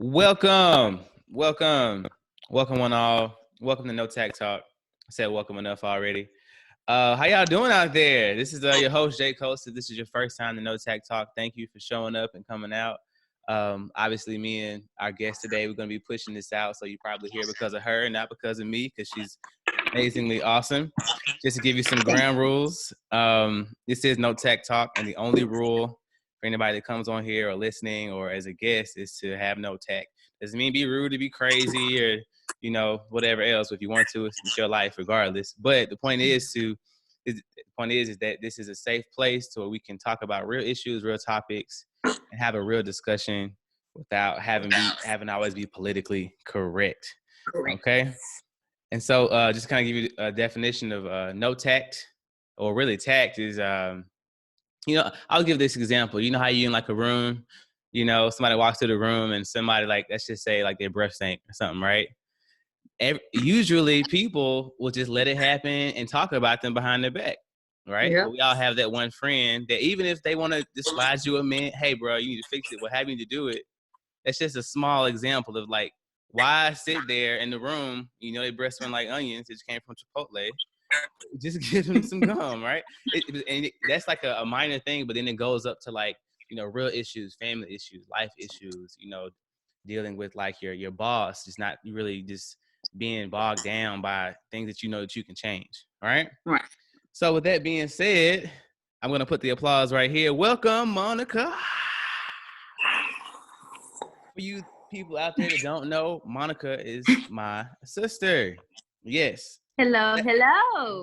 Welcome, welcome one all. Welcome to No Tact Talk. I said welcome enough already. How y'all doing out there? This is your host, Jaycoates. If this is your first time to No Tact Talk, thank you for showing up and coming out. Obviously, me and our guest today, we're going to be pushing this out, so you probably hear because of her, not because of me, because she's amazingly awesome. Just to give you some ground rules, this is No Tact Talk, and the only rule for anybody that comes on here or listening or as a guest is to have no tact. Doesn't mean be rude to be crazy or, whatever else. If you want to, it's your life regardless. But the point is that this is a safe place to where we can talk about real issues, real topics, and have a real discussion without having always be politically correct. Okay. And so just kind of give you a definition of no tact, or really tact is, I'll give this example. You know how you in like a room, somebody walks through the room and somebody let's just say like their breath stank or something, right? Usually people will just let it happen and talk about them behind their back, right? Yep. But we all have that one friend that even if they want to just slide you a minute, hey, bro, you need to fix it. What have you to do it? That's just a small example of like, why sit there in the room, they breath smell like onions. It just came from Chipotle. Just give them some gum, right? That's like a minor thing, but then it goes up to like, real issues, family issues, life issues, dealing with like your boss, just not really just being bogged down by things that that you can change, right? Right. So with that being said, I'm going to put the applause right here. Welcome, Monica. For you people out there that don't know, Monica is my sister. Yes. Hello.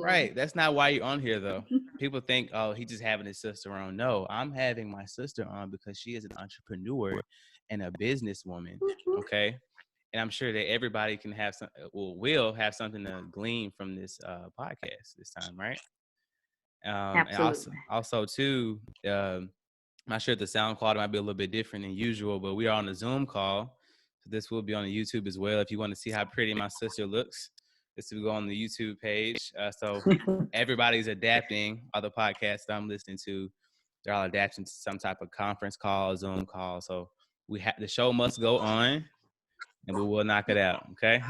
Right. That's not why you're on here, though. People think, oh, he's just having his sister on. No, I'm having my sister on because she is an entrepreneur and a businesswoman. Okay. And I'm sure that everybody can have will have something to glean from this podcast this time, right? Absolutely. And also too, I'm not sure if the sound quality might be a little bit different than usual, but we are on a Zoom call. So this will be on the YouTube as well. If you want to see how pretty my sister looks, this will go on the YouTube page. So everybody's adapting. Other podcasts that I'm listening to, they're all adapting to some type of conference call, Zoom call. So the show must go on, and we will knock it out. Okay.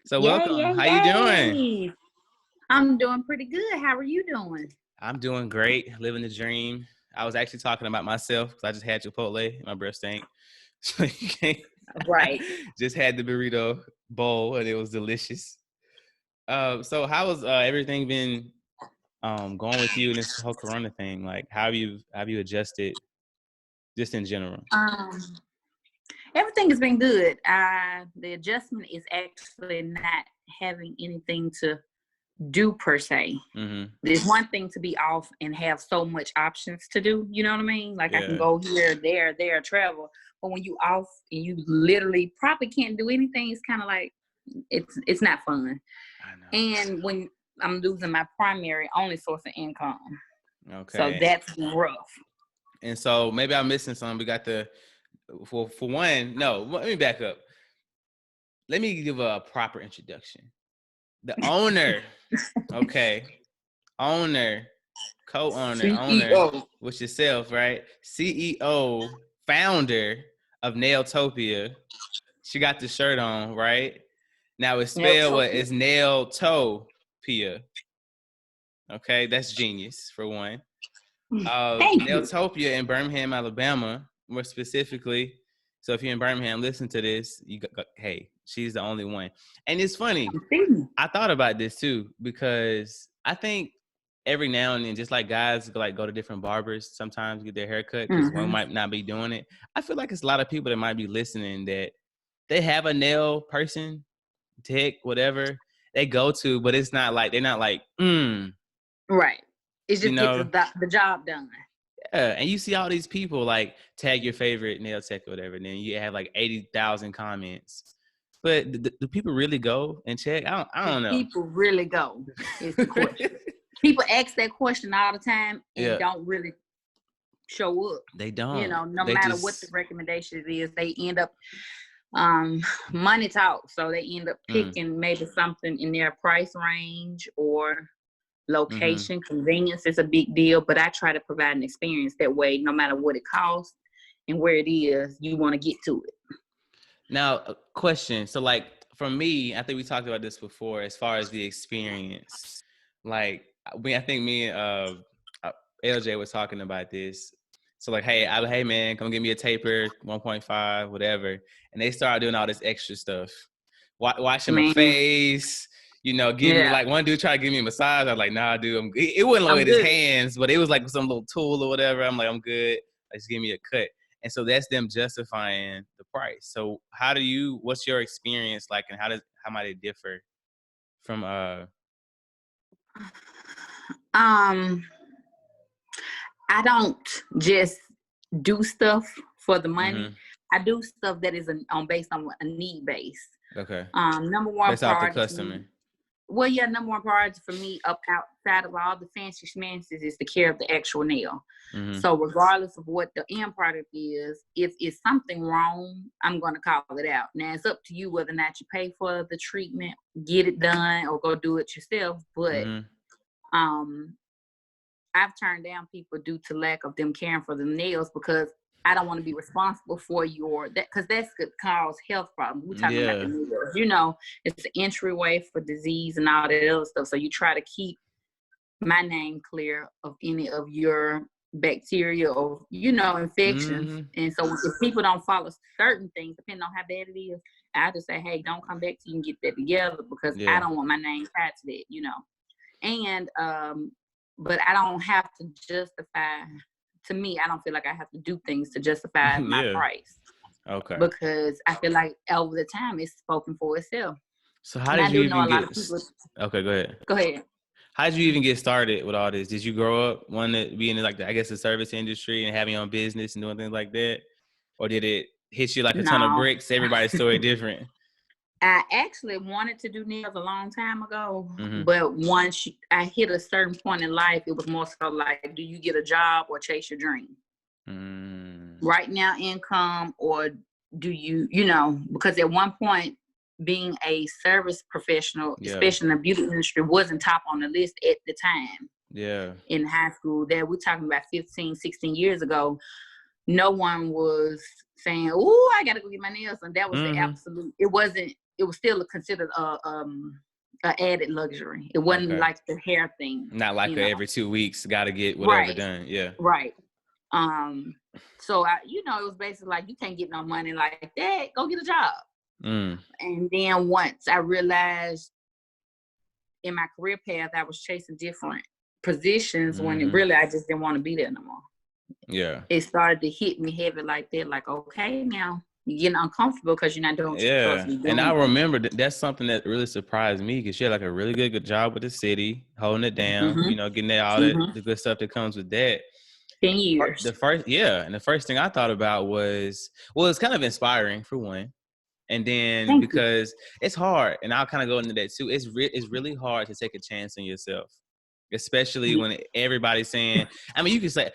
So welcome. How you doing? I'm doing pretty good. How are you doing? I'm doing great. Living the dream. I was actually talking about myself because I just had Chipotle. My breath stank. So you can't. Right. Just had the burrito bowl and it was delicious. So how has everything been going with you in this whole Corona thing? Like, how have you adjusted, just in general? Everything has been good. The adjustment is actually not having anything to do per se. Mm-hmm. There's one thing to be off and have so much options to do. You know what I mean? Like, yeah. I can go here, there, travel. But when you off and you literally probably can't do anything, it's kind of like it's not fun. I know. And when I'm losing my primary only source of income, okay, so that's rough. And so maybe I'm missing something. We got for one. No, let me back up. Let me give a proper introduction. The owner, okay, owner, co-owner, CEO. Owner, which yourself, right? CEO, founder of Nailtoepia. She got the shirt on, right? Now it's spelled what? It's Nailtoepia. Okay, that's genius for one. Nailtoepia in Birmingham, Alabama, more specifically. So if you're in Birmingham, listen to this. Hey, she's the only one. And it's funny. I thought about this too, because I think every now and then, just like guys go to different barbers sometimes get their hair cut because one might not be doing it. I feel like it's a lot of people that might be listening that they have a nail person, tech, whatever they go to, but it's not like, they're not like, Right. It's just get the job done. Yeah, and you see all these people like tag your favorite nail tech or whatever, and then you have like 80,000 comments. But do people really go and check? I don't know. People really go. Is the question. People ask that question all the time and don't really show up. They don't. No matter what the recommendation is, they end up money talk. So they end up picking maybe something in their price range or location. Convenience is a big deal, but I try to provide an experience that way. No matter what it costs and where it is, you want to get to it. Now, a question. So, like, for me, I think we talked about this before. As far as the experience, like, I think me and LJ was talking about this. So, like, hey man, come give me a taper, 1.5, whatever. And they started doing all this extra stuff, washing my Man, face. Give me yeah, like one dude tried to give me a massage. I was like, nah, dude, it wasn't like I'm with his good. hands, but it was like some little tool or whatever. I'm like, I'm good. Like, just give me a cut. And so that's them justifying the price. So what's your experience like, and how might it differ from Um, I don't just do stuff for the money. mm-hmm. I do stuff that is based on a need base. Okay. Number one Based off the priority for me. customer. Well, yeah, number one priority for me up outside of all the fancy schmances is the care of the actual nail. Mm-hmm. So regardless of what the end product is, if it's something wrong, I'm going to call it out. Now it's up to you whether or not you pay for the treatment, get it done, or go do it yourself. But um, I've turned down people due to lack of them caring for the nails because I don't want to be responsible for because that's could cause health problems. We're talking about the nails. It's the entryway for disease and all that other stuff. So you try to keep my name clear of any of your bacteria or, infections. Mm-hmm. And so if people don't follow certain things, depending on how bad it is, I just say, hey, don't come back till you can get that together because I don't want my name tied to that. And, but I don't have to justify, to me, I don't feel like I have to do things to justify my price. Okay. Because I feel like over the time it's spoken for itself. So how did you even get Okay, go ahead. Go ahead. How did you even get started with all this? Did you grow up wanting to be in like the service industry and having your own business and doing things like that? Or did it hit you like a ton of bricks? Everybody's story different. I actually wanted to do nails a long time ago, but once I hit a certain point in life, it was more so like, do you get a job or chase your dream? Right now income, or do you, because at one point, being a service professional, especially in the beauty industry, wasn't top on the list at the time. Yeah. In high school, that we're talking about 15, 16 years ago, no one was saying, "Oh, I gotta go get my nails," and that was the absolute. It wasn't. It was still considered a added luxury. It wasn't like the hair thing. Not like every 2 weeks got to get whatever done. Yeah. Right. So it was basically like, you can't get no money like that. Go get a job. And then once I realized in my career path, I was chasing different positions when I just didn't want to be there no more. Yeah. It started to hit me heavy like that. Like, okay, now you're getting uncomfortable because you're not doing what you're supposed to be doing. And I remember that's something that really surprised me because she had like a really good job with the city, holding it down, getting all the good stuff that comes with that. 10 years. And the first thing I thought about was, well, it's kind of inspiring for one. And then because it's hard, and I'll kind of go into that too. It's really hard to take a chance on yourself, especially when everybody's saying, I mean, you can say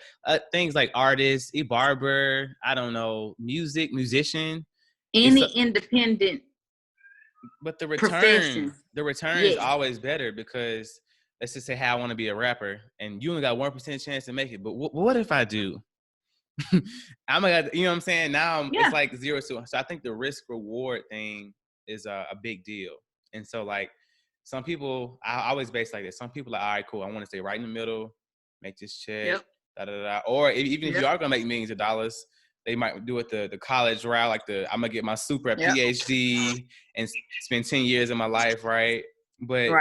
things like artist, barber, I don't know, musician. Any independent but the profession. return is always better because let's just say, hey, I want to be a rapper, and you only got 1% chance to make it. But what if I do? I'm gonna, you know what I'm saying? Now it's like 0 to. So I think the risk reward thing is a big deal. And so like some people, I always base like this. Some people are all right, cool. I want to stay right in the middle, make this check, Or even if you are gonna make millions of dollars, they might do it the college route, like I'm gonna get my super PhD and spend 10 years of my life, right? But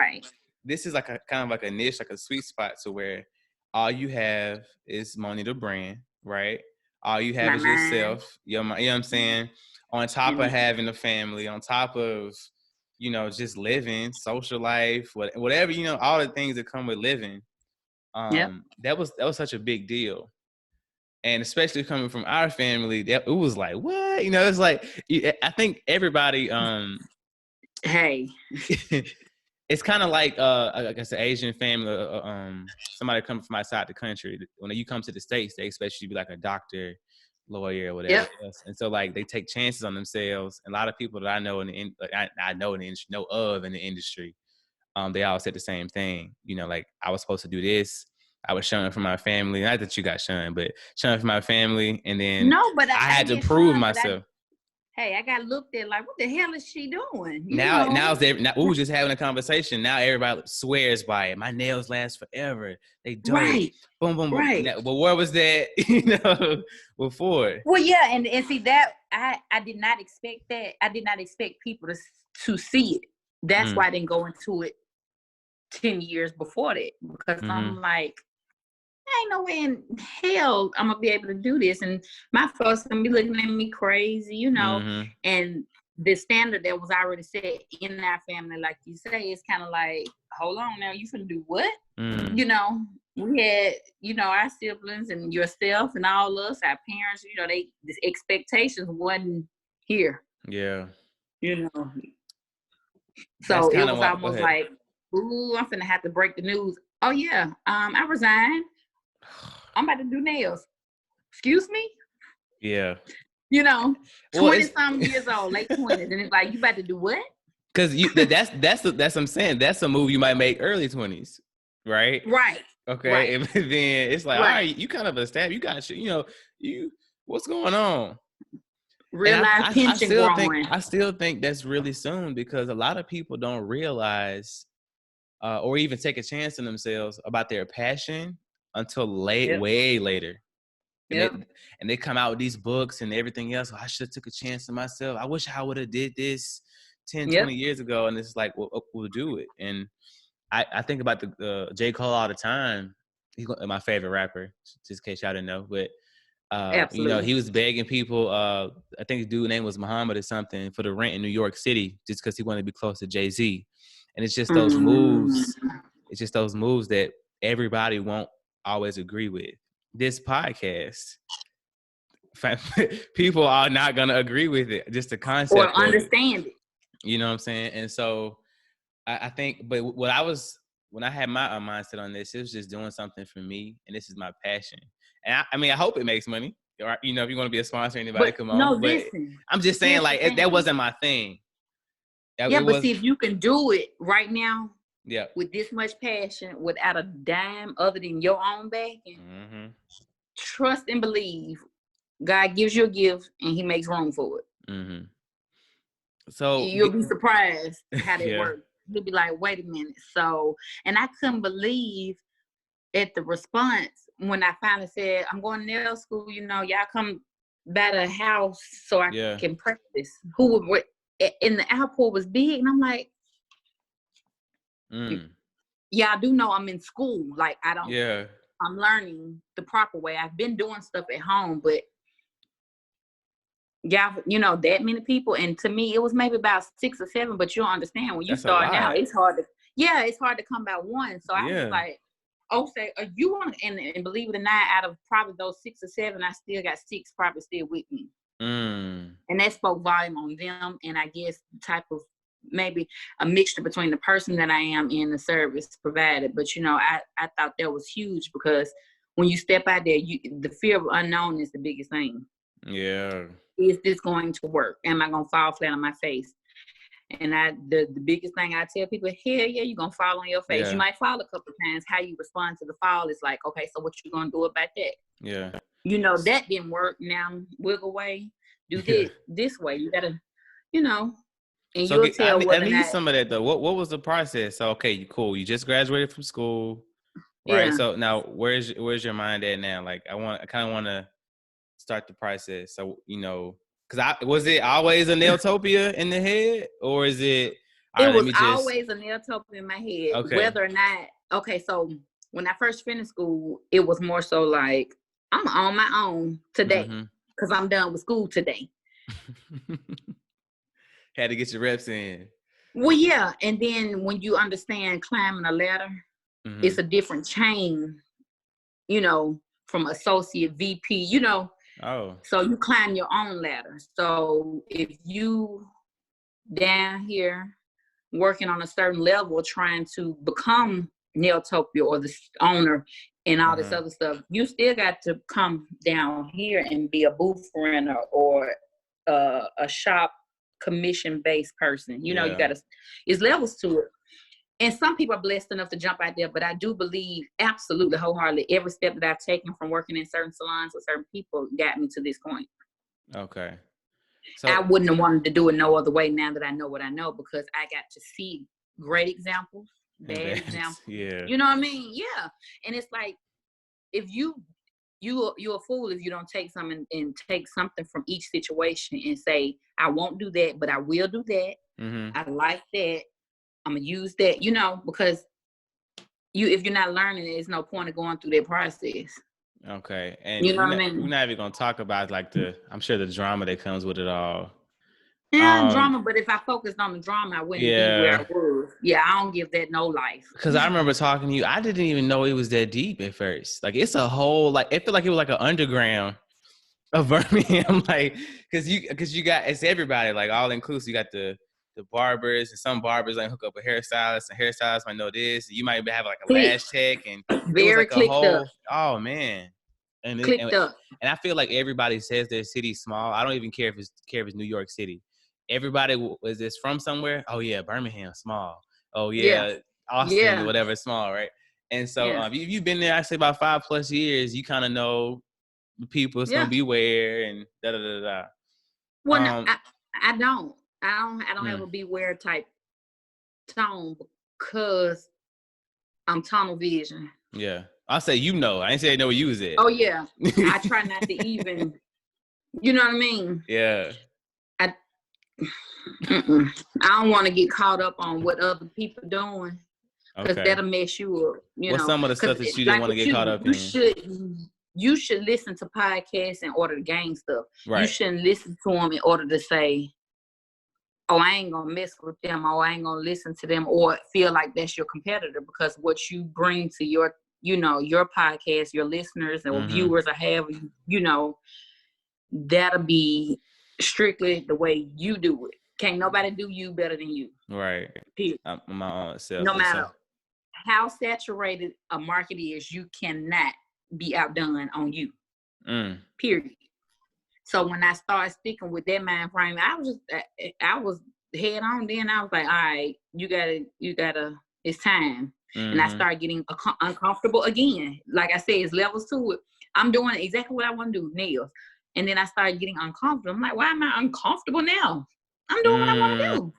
this is like a kind of like a niche, like a sweet spot to where all you have is money to brand, right? All you have is yourself. You know what I'm saying? On top of having a family, on top of, just living, social life, whatever, all the things that come with living. That was such a big deal. And especially coming from our family, it was like, what? It's like, I think everybody, hey. It's kind of like, I guess, an Asian family, somebody coming from outside the country. When you come to the States, they expect you to be like a doctor, lawyer, or whatever else. And so, like, they take chances on themselves. And a lot of people that I know I know in the industry, know of in the industry, they all said the same thing. Like, I was supposed to do this. I was shunned from my family. Not that you got shunned, but shunned from my family. And then I had to prove myself. hey, I got looked at like, what the hell is she doing? Now we was just having a conversation. Now everybody swears by it. My nails last forever. They dope. Right. Boom, boom, boom. Right. Now, but where was that, before? Well, yeah, and see that I did not expect that. I did not expect people to see it. That's why I didn't go into it 10 years before that, because I'm like, ain't no way in hell I'm gonna be able to do this, and my folks gonna be looking at me crazy, and the standard that was already set in our family, like you say, it's kind of like, hold on now, you finna do what? We had, our siblings and yourself and all us, our parents, the expectations wasn't here. Yeah. So it was almost like, ooh, I'm finna have to break the news. Oh yeah, I resigned. I'm about to do nails. Excuse me? Yeah. 20-some years old, late 20s, and it's like, you about to do what? Because that's what I'm saying. That's a move you might make early 20s, right? Right. Okay, right. And then it's like, all right, you kind of established. You got you what's going on? Real life pension growing. I still think that's really soon, because a lot of people don't realize or even take a chance on themselves about their passion until way later. And they come out with these books and everything else. I should have took a chance on myself. I wish I would have did this 10, 20 years ago. And it's like, we'll do it. And I think about the J. Cole all the time. He's my favorite rapper, just in case y'all didn't know. But he was begging people. I think the dude's name was Muhammad or something, for the rent in New York City, just because he wanted to be close to Jay-Z. And it's just those moves. It's just those moves that everybody won't always agree with. This podcast, people are not gonna agree with it. Just the concept or understand it. You know what I'm saying? And so I think, but when I had my mindset on this, it was just doing something for me, and this is my passion. And I hope it makes money. Or, if you want to be a sponsor, anybody come on. No, but listen. I'm just saying, like, that wasn't my thing. See, if you can do it right now, yeah, with this much passion, without a dime other than your own backing, trust and believe God gives you a gift and He makes room for it. So you'll be surprised how that works. You'll be like, wait a minute. So, and I couldn't believe at the response when I finally said, I'm going to nail school, y'all come by the house so I can practice. Who would, in the airport was big, and I'm like, I do know I'm in school. Like, I don't, I'm learning the proper way. I've been doing stuff at home, but that many people. And to me, it was maybe about 6 or 7, but you'll understand when you start now, it's hard to come by one. So I was like, okay, you want, and believe it or not, out of probably those 6 or 7, I still got 6 probably still with me. And that spoke volume on them. And I guess the type of, maybe a mixture between the person that I am and the service provided. But, I thought that was huge, because when you step out there, the fear of unknown is the biggest thing. Yeah. Is this going to work? Am I going to fall flat on my face? And the biggest thing I tell people, hell yeah, you're going to fall on your face. Yeah. You might fall a couple of times. How you respond to the fall is like, okay, so what you going to do about that? Yeah. That didn't work. Now wiggle away, do this way. You got to, and so you'll tell I need some of that though. What was the process? So, okay, cool. You just graduated from school, right? Yeah. So now where's your mind at now? Like, I kind of want to start the process. So, because was it always a Nailtoepia in the head, or is it? It was always a Nailtoepia in my head. Okay. Whether or not, so when I first finished school, it was more so like, I'm on my own today because I'm done with school today. Had to get your reps in. Well, yeah. And then when you understand climbing a ladder, it's a different chain, from associate VP, Oh. So you climb your own ladder. So if you down here working on a certain level, trying to become Nailtoepia or the owner and all this other stuff, you still got to come down here and be a booth renter or a shop commission-based person. You got to, it's levels to it. And some people are blessed enough to jump out there, but I do believe absolutely wholeheartedly every step that I've taken from working in certain salons with certain people got me to this point. Okay. So I wouldn't have wanted to do it no other way now that I know what I know, because I got to see great examples, bad examples. Yeah. You know what I mean? Yeah. And it's like, if you're a fool if you don't take something and take something from each situation and say, I won't do that, but I will do that. Mm-hmm. I like that. I'm gonna use that, because if you're not learning, there's no point of going through that process. Okay. And You know what I mean? we're not even gonna talk about like I'm sure the drama that comes with it all. Yeah, drama, but if I focused on the drama, I wouldn't be where I was. Yeah, I don't give that no life. Because I remember talking to you, I didn't even know it was that deep at first. Like it's a whole it felt like it was like an underground of Birmingham, like because you got, it's everybody, like all inclusive. You got the barbers, and some barbers like hook up a hairstylist, and hairstylists might know this. You might have like a lash tech, and it was Very like a clicked whole up. Oh man. Clicked up. And I feel like everybody says their city's small. I don't even care if it's New York City. Everybody was this from somewhere. Oh yeah, Birmingham, small. Oh yeah, Austin, whatever, small, right? And so if you've been there, I say about 5+ years, you kind of know the people it's gonna beware and da da da da. Well, no, I don't have a beware type tone, because I'm tunnel vision. Yeah, I'll say I ain't say I know where you was at. Oh yeah, I try not to even. You know what I mean? Yeah. I don't want to get caught up on what other people doing, because that'll mess you up. What's some of the stuff that you didn't want to get caught up in? You should listen to podcasts in order to gain stuff. Right. You shouldn't listen to them in order to say, oh, I ain't gonna mess with them, or I ain't gonna listen to them, or feel like that's your competitor, because what you bring to your podcast, your listeners or viewers, or however, that'll be strictly the way you do it. Can't nobody do you better than you. Right. Period. My own self. No matter how saturated a market is, you cannot be outdone on you. Period. So when I started sticking with that mind frame, I was head on. Then I was like, all right, you gotta, it's time. And I started getting uncomfortable again. Like I said, it's levels to it. I'm doing exactly what I want to do, nails. And then I started getting uncomfortable. I'm like, why am I uncomfortable now? I'm doing what I want to do.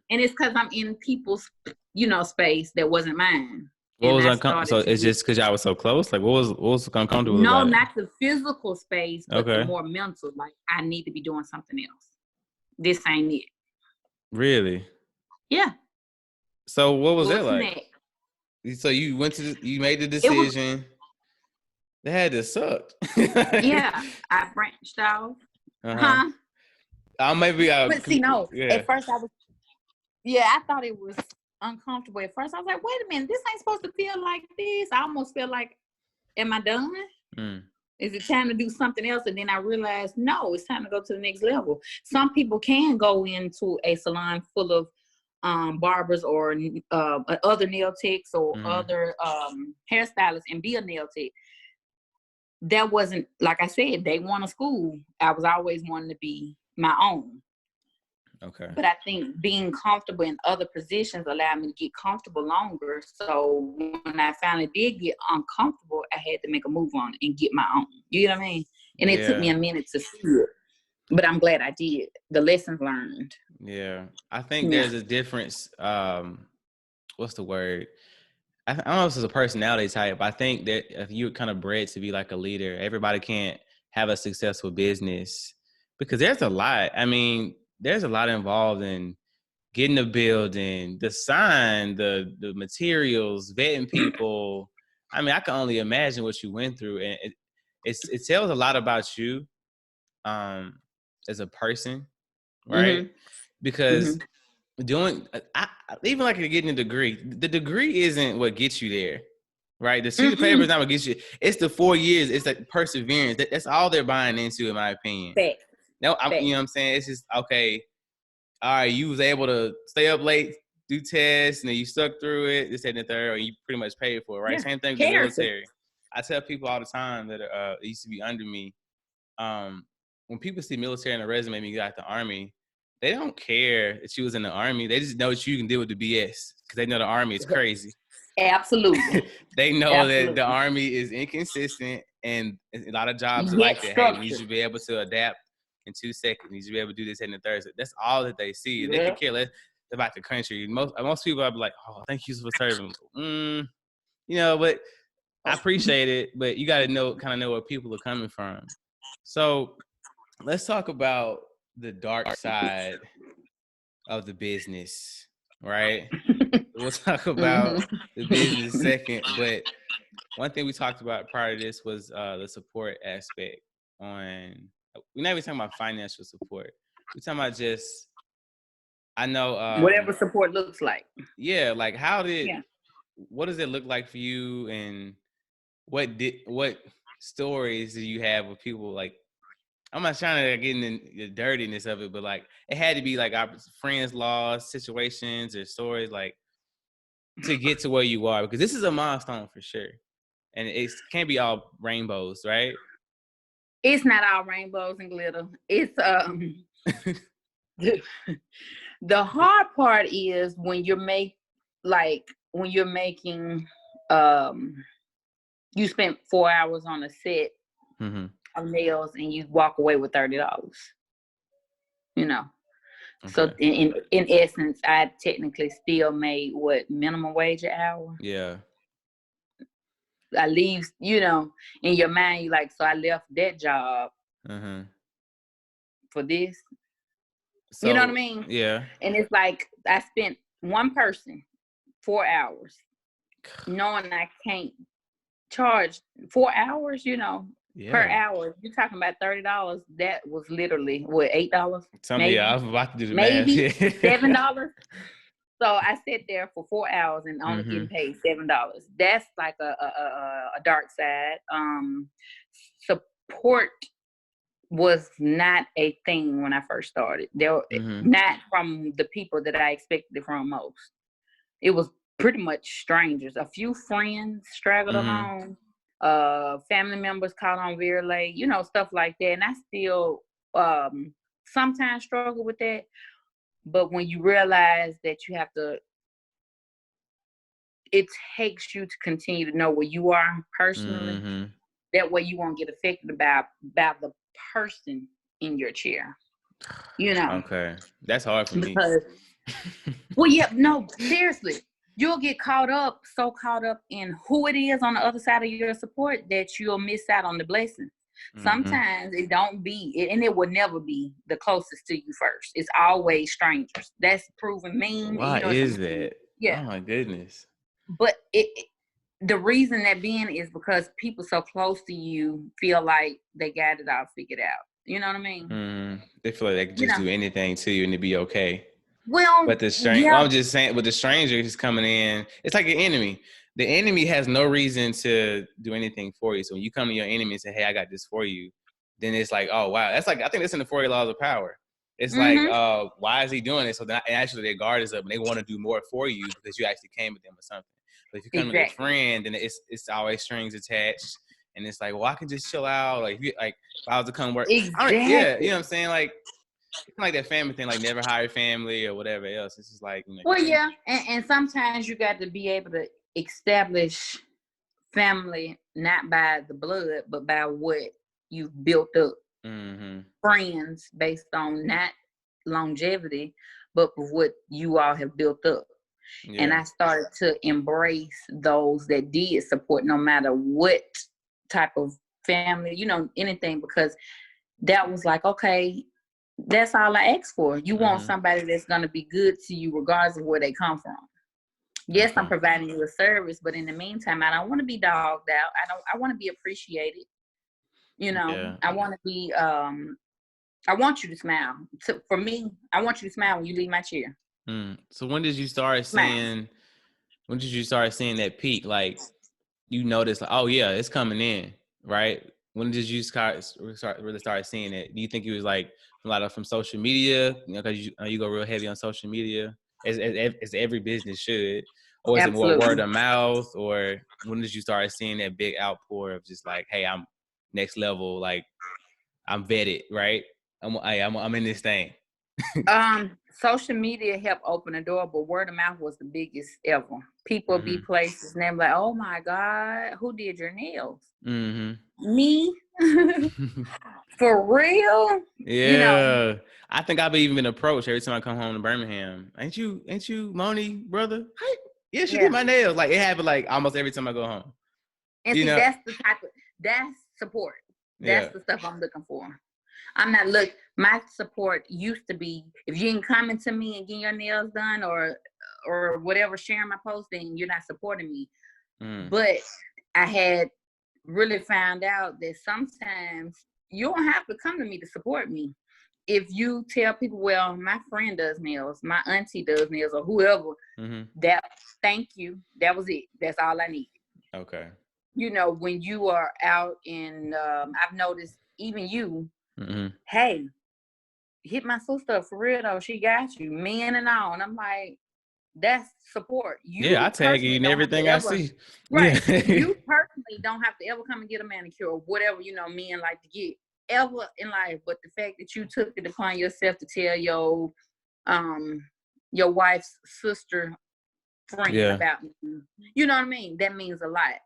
And it's because I'm in people's, space that wasn't mine. What was uncomfortable? So it's just because y'all was so close? Like, what was uncomfortable about it? No, not not the physical space, but the more mental. Like, I need to be doing something else. This ain't it. Really? Yeah. So what was that like? So you you made the decision. That had to suck. Yeah, I branched off. But see, no. Yeah. At first, I thought it was uncomfortable. At first, I was like, "Wait a minute, this ain't supposed to feel like this." I almost felt like, "Am I done? Is it time to do something else?" And then I realized, no, it's time to go to the next level. Some people can go into a salon full of barbers or other nail techs or other hairstylists and be a nail tech. That wasn't, like I said, day one of school. I was always wanting to be my own. Okay. But I think being comfortable in other positions allowed me to get comfortable longer. So when I finally did get uncomfortable, I had to make a move on it and get my own. You know what I mean? And it took me a minute to see it. But I'm glad I did. The lessons learned. Yeah. I think there's a difference. What's the word? I don't know if it's a personality type. I think that if you're kind of bred to be like a leader, everybody can't have a successful business, because there's a lot. I mean, there's a lot involved in getting the building, the sign, the materials, vetting people. I mean, I can only imagine what you went through, and it tells a lot about you as a person, right? Because even like you're getting a degree, the degree isn't what gets you there, right? The sheet of paper is not what gets you. It's the 4 years. It's like perseverance. That's all they're buying into, in my opinion. No, you know what I'm saying? It's just, okay, all right, you was able to stay up late, do tests, and then you stuck through it, this, that, and the third, or you pretty much paid for it, right? Same thing with the military. I tell people all the time that used to be under me, when people see military in a resume and you got the Army, they don't care that you was in the Army. They just know that you can deal with the BS, because they know the Army is crazy. Absolutely. They know that the Army is inconsistent, and a lot of jobs are like that. Hey, we should be able to adapt in 2 seconds. You should be able to do this in the third. That's all that they see. They could care less about the country. Most people are like, oh, thank you for serving. But I appreciate it. But you got to kind of know where people are coming from. So let's talk about the dark side of the business, right? We'll talk about the business second, but one thing we talked about prior to this was the support aspect. We're not even talking about financial support. We're talking about just, I know, whatever support looks like. Yeah, like what does it look like for you, and what stories do you have with people like? I'm not trying to get in the dirtiness of it, but like it had to be like our friends lost situations or stories like to get to where you are, because this is a milestone for sure. And it can't be all rainbows, right? It's not all rainbows and glitter. It's the hard part is when you're making you spent 4 hours on a set of nails and you walk away with $30. Okay. So in essence, I technically still made minimum wage an hour. Yeah. I leave, in your mind, you like, so I left that job for this. So, you know what I mean? Yeah. And it's like I spent one person 4 hours knowing I can't charge 4 hours, per hour. You're talking about $30. That was literally $8? Maybe. I was about to do the maybe math. $7. So I sat there for 4 hours and only getting paid $7. That's like a dark side. Support was not a thing when I first started. There, not from the people that I expected it from most. It was pretty much strangers. A few friends straggled along. Family members caught on very late. Stuff like that. And I still sometimes struggle with that. But when you realize that you have to, it takes you to continue to know where you are personally. That way you won't get affected about the person in your chair. Okay. That's hard for me. Well, yeah, no, seriously. You'll get so caught up in who it is on the other side of your support that you'll miss out on the blessings. Sometimes it don't be, and it will never be the closest to you first. It's always strangers. That's proven mean. Why is that? Yeah. Oh my goodness. But the reason that being is because people so close to you feel like they got it all figured out. You know what I mean? They feel like they can just do anything to you and it'd be okay. Well, but I'm just saying, with the stranger who's coming in, it's like an enemy. The enemy has no reason to do anything for you. So when you come to your enemy and say, "Hey, I got this for you," then it's like, "Oh wow," that's like, I think that's in the 40 laws of power. It's like, why is he doing it? So then actually their guard is up and they want to do more for you because you actually came with them or something. But if you come with a friend, then it's always strings attached, and it's like, well, I can just chill out. Like if I was to come work, you know what I'm saying? Like, it's like that family thing, like never hire family or whatever else. It's just like, well, yeah, and sometimes you got to be able to establish family not by the blood, but by what you've built up. Friends based on not longevity, but what you all have built up. Yeah. And I started to embrace those that did support, no matter what type of family, anything, because that was like, okay, that's all I asked for. You want somebody that's going to be good to you regardless of where they come from. Yes, I'm providing you a service, but in the meantime, I don't want to be dogged out. I want to be appreciated. I want to be, I want you to smile. For me, I want you to smile when you leave my chair. So when did you start seeing that peak? Like, you noticed, like, oh yeah, it's coming in, right? When did you really start seeing it? Do you think it was like from social media? Because you go real heavy on social media, as every business should, or is it more word of mouth? Or when did you start seeing that big outpour of just like, hey, I'm next level, like I'm vetted, right? I'm in this thing. Social media helped open the door, but word of mouth was the biggest ever. People be places and they're like, "Oh my God, who did your nails?" Me. For real? Yeah. You know, I think I've even been approached every time I come home to Birmingham. Ain't you Moni, brother? Hey, yeah, she did yeah. my nails. Like, it happened like almost every time I go home. And You see, know? that's support. That's Yeah. the stuff I'm looking for. My support used to be, if you ain't coming to me and getting your nails done or whatever, sharing my post, then you're not supporting me. But I had really found out that sometimes you don't have to come to me to support me. If you tell people, well, my friend does nails, my auntie does nails, or whoever, that, thank you. That was it. That's all I need. Okay. You know, when you are out in, I've noticed even you, hey, hit my sister up for real though. She got you, men and all. And I'm like, that's support. Yeah, I You tag you personally in don't have to everything I ever, see. right. Yeah. You personally don't have to ever come and get a manicure or whatever, you know, men like to get ever in life. But the fact that you took it upon yourself to tell your wife's sister friend Yeah. about me, you know what I mean? That means a lot.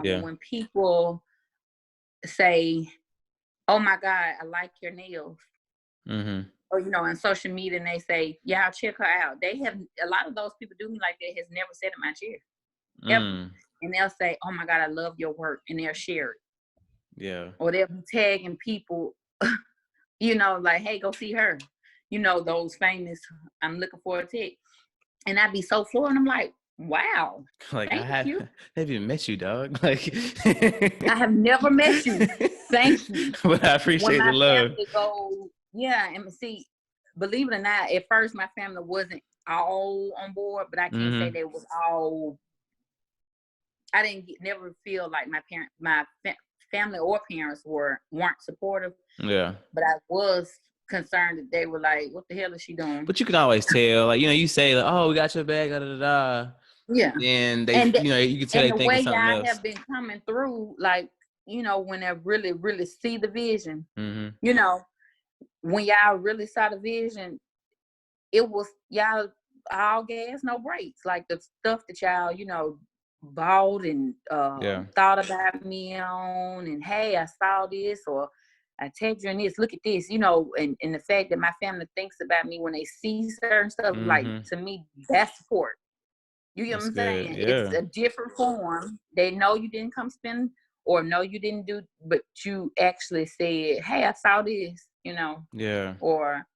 Yeah. When people say, oh my God, I like your nails. Or, you know, on social media, and they say, yeah, I'll check her out. They have, a lot of those people do me like that has never sat in my chair. Ever. And they'll say, oh my God, I love your work. And they'll share it. Yeah. Or they'll be tagging people, you know, like, hey, go see her. You know, those famous, I'm looking for a tech. And I'd be so floored. And I'm like, wow. Like, Thank you. I haven't even met you, dog. Like, I have never met you. Thank you. But I When appreciate the my love. family goes, yeah, and see, believe it or not, at first my family wasn't all on board, but I can't say they was all. I never feel like my family or parents weren't supportive. Yeah. But I was concerned that they were like, "What the hell is she doing?" But you can always tell, like, you know, you say, like, oh, we got your bag, da da da. Yeah. Then they, you know, you can tell and they the thinking way something y'all else. have been coming through, like, you know, when they really, really see the vision, you know, when y'all really saw the vision, it was y'all all gas, no brakes. Like the stuff that y'all, you know, bought and thought about me on, and hey, I saw this, or I tagged you in this, look at this, you know, and the fact that my family thinks about me when they see certain stuff, like, to me, that's support. You get what I'm saying? Good. Yeah. It's a different form. They know you didn't come spend, or know you didn't do, but you actually said, hey, I saw this, you know. Yeah. Or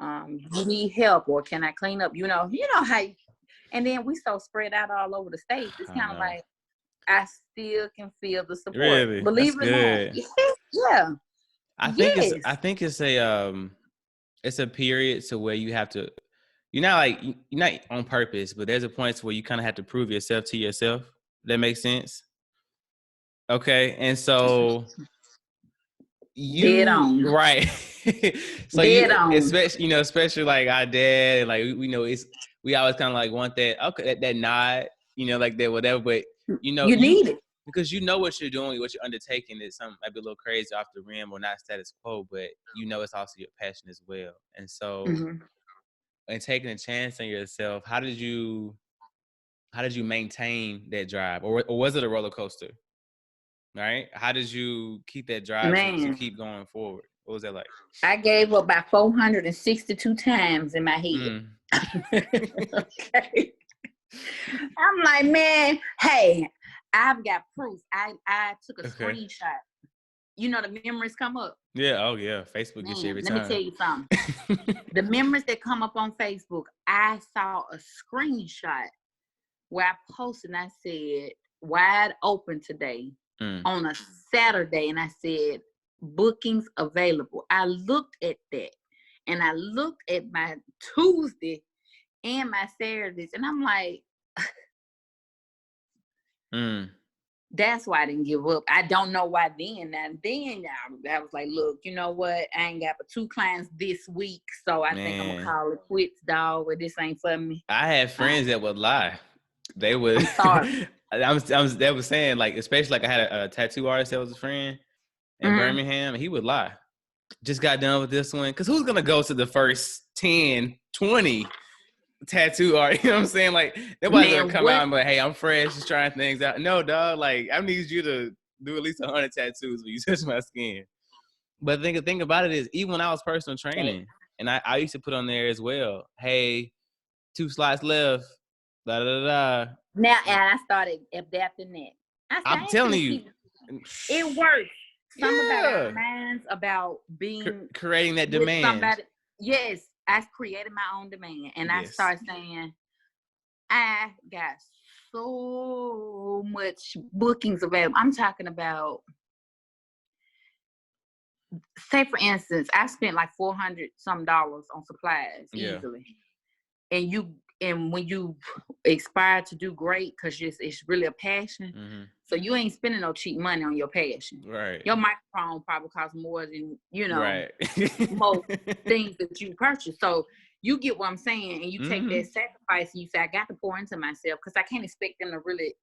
you need help, or can I clean up? You know how and then we so spread out all over the states. It's kind of like I still can feel the support. Really? Believe That's it or not. good. Yeah. I think it's a period to where you have to, you're not on purpose, but there's a point where you kind of have to prove yourself to yourself. That makes sense. Okay. And so Dead on. right. So Dead on. especially like our dad, like we know we always kind of like want that, okay, that nod, you know, like that, whatever. But you need it. Because you know what you're doing, what you're undertaking is something might be a little crazy off the rim or not status quo, but you know it's also your passion as well. And so, and taking a chance on yourself, how did you maintain that drive, or was it a roller coaster? Right? How did you keep that drive to keep going forward? What was that like? I gave up about 462 times in my head. Okay. I'm like, man, hey, I've got proof. I took a screenshot. You know, the memories come up. Yeah. Oh yeah. Facebook gets you every time. Let me tell you something. The memories that come up on Facebook, I saw a screenshot where I posted and I said, wide open today on a Saturday. And I said, bookings available. I looked at that and I looked at my Tuesday and my Saturdays, and I'm like, that's why I didn't give up. I don't know why then. And then I was like, look, you know what? I ain't got but 2 clients this week, so I think I'm gonna call it quits, dog. Or this ain't for me. I had friends that would lie. They would. I'm sorry. They were saying, like, especially like I had a tattoo artist that was a friend in Birmingham, and he would lie. Just got done with this one, because who's gonna go to the first 10, 20 tattoo art? You know what I'm saying? Like, nobody's gonna come out and be like, hey, I'm fresh, just trying things out. No, dog. Like, I need you to do at least 100 tattoos when you touch my skin. But the thing about it is, even when I was personal training, and I used to put on there as well, hey, 2 slots left, da da da. Now, and I started adapting that. I said, I'm telling you, it works. Something about yeah, our minds, about being creating that with demand. somebody. Yes, I created my own demand, and I Yes. started saying, I got so much bookings available. I'm talking about, say for instance, I spent like $400 some on supplies easily, and when you aspire to do great, because it's really a passion, so you ain't spending no cheap money on your passion. Right. Your microphone probably costs more than right. most things that you purchase. So you get what I'm saying, and you take that sacrifice, and you say, I got to pour into myself, because I can't expect them to really,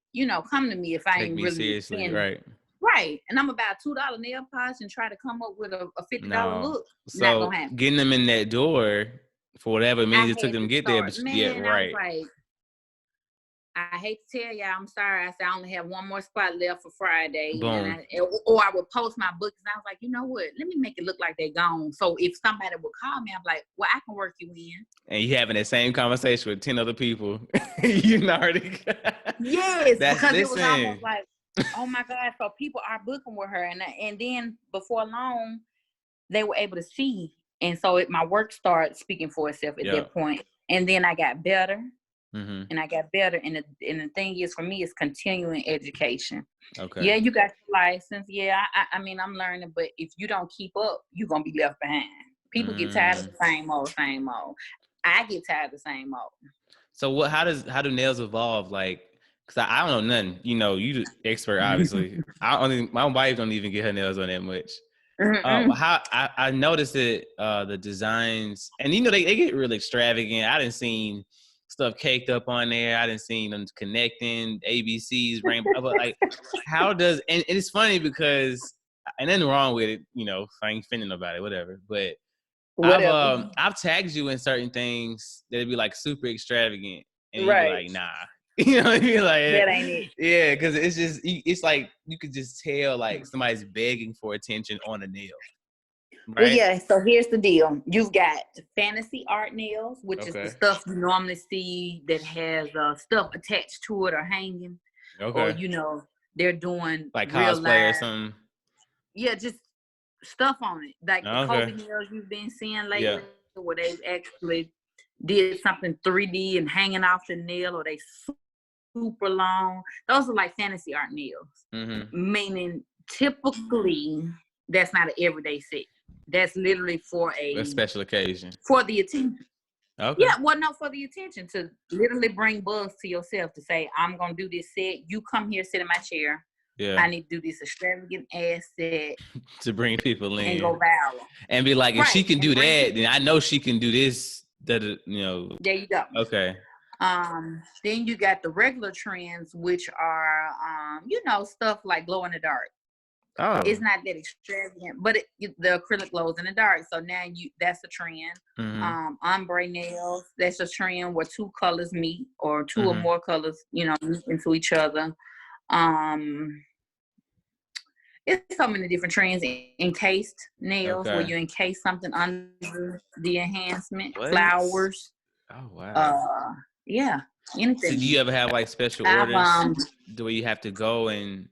come to me if I ain't really seriously, spending. Right. And I'm about $2 nail polish and try to come up with a $50 look. So not gonna happen. Getting them in that door for whatever it means it took them to get there. But Man, I was like, I hate to tell y'all, I'm sorry. I said I only have one more spot left for Friday. Boom. Or I would post my books, and I was like, you know what? Let me make it look like they're gone. So if somebody would call me, I'm like, well, I can work you in. And you having that same conversation with 10 other people. You already. Yes, because it was almost like, oh my God. So people are booking with her, and then before long, they were able to see, and so my work started speaking for itself at that point. And then I got better. And I got better. And the thing is, for me, is continuing education. Okay. Yeah, you got your license. Yeah, I mean, I'm learning. But if you don't keep up, you're going to be left behind. People get tired of the same old. I get tired of the same old. So how do nails evolve? Like, because I don't know nothing. You the expert, obviously. My wife don't even get her nails on that much. How I noticed that the designs, and they get really extravagant. I didn't seen stuff caked up on there. I didn't seen them connecting ABCs, rainbow. But like, how does, and it's funny because, and nothing wrong with it, if I ain't offending nobody, whatever. But I've tagged you in certain things that'd be like super extravagant, and you'd be like, nah. You know what I mean? Like, that ain't it. Yeah, because it's like you could just tell like somebody's begging for attention on a nail. Right? Well, yeah. So here's the deal: you've got fantasy art nails, which is the stuff you normally see that has stuff attached to it or hanging, or they're doing like real cosplay live, or something. Yeah, just stuff on it, like the COVID nails you've been seeing lately, where they actually did something 3D and hanging off the nail, or they super long. Those are like fantasy art nails, meaning typically that's not an everyday set. That's literally for a special occasion, for the attention. Okay. Yeah, well, no, for the attention, to literally bring buzz to yourself, to say, I'm gonna do this set. You come here, sit in my chair. Yeah, I need to do this extravagant ass set to bring people in and go viral and be like, if she can do that, then I know she can do this. That There you go. Okay. Then you got the regular trends, which are stuff like glow in the dark. Oh. It's not that extravagant, but the acrylic glows in the dark. So now that's a trend. Ombre nails, that's a trend where two colors meet, or two or more colors, meet into each other. It's so many different trends. Encased nails, where you encase something under the enhancement. What? Flowers. Oh wow. Yeah. Anything. So do you ever have like special orders where you have to go and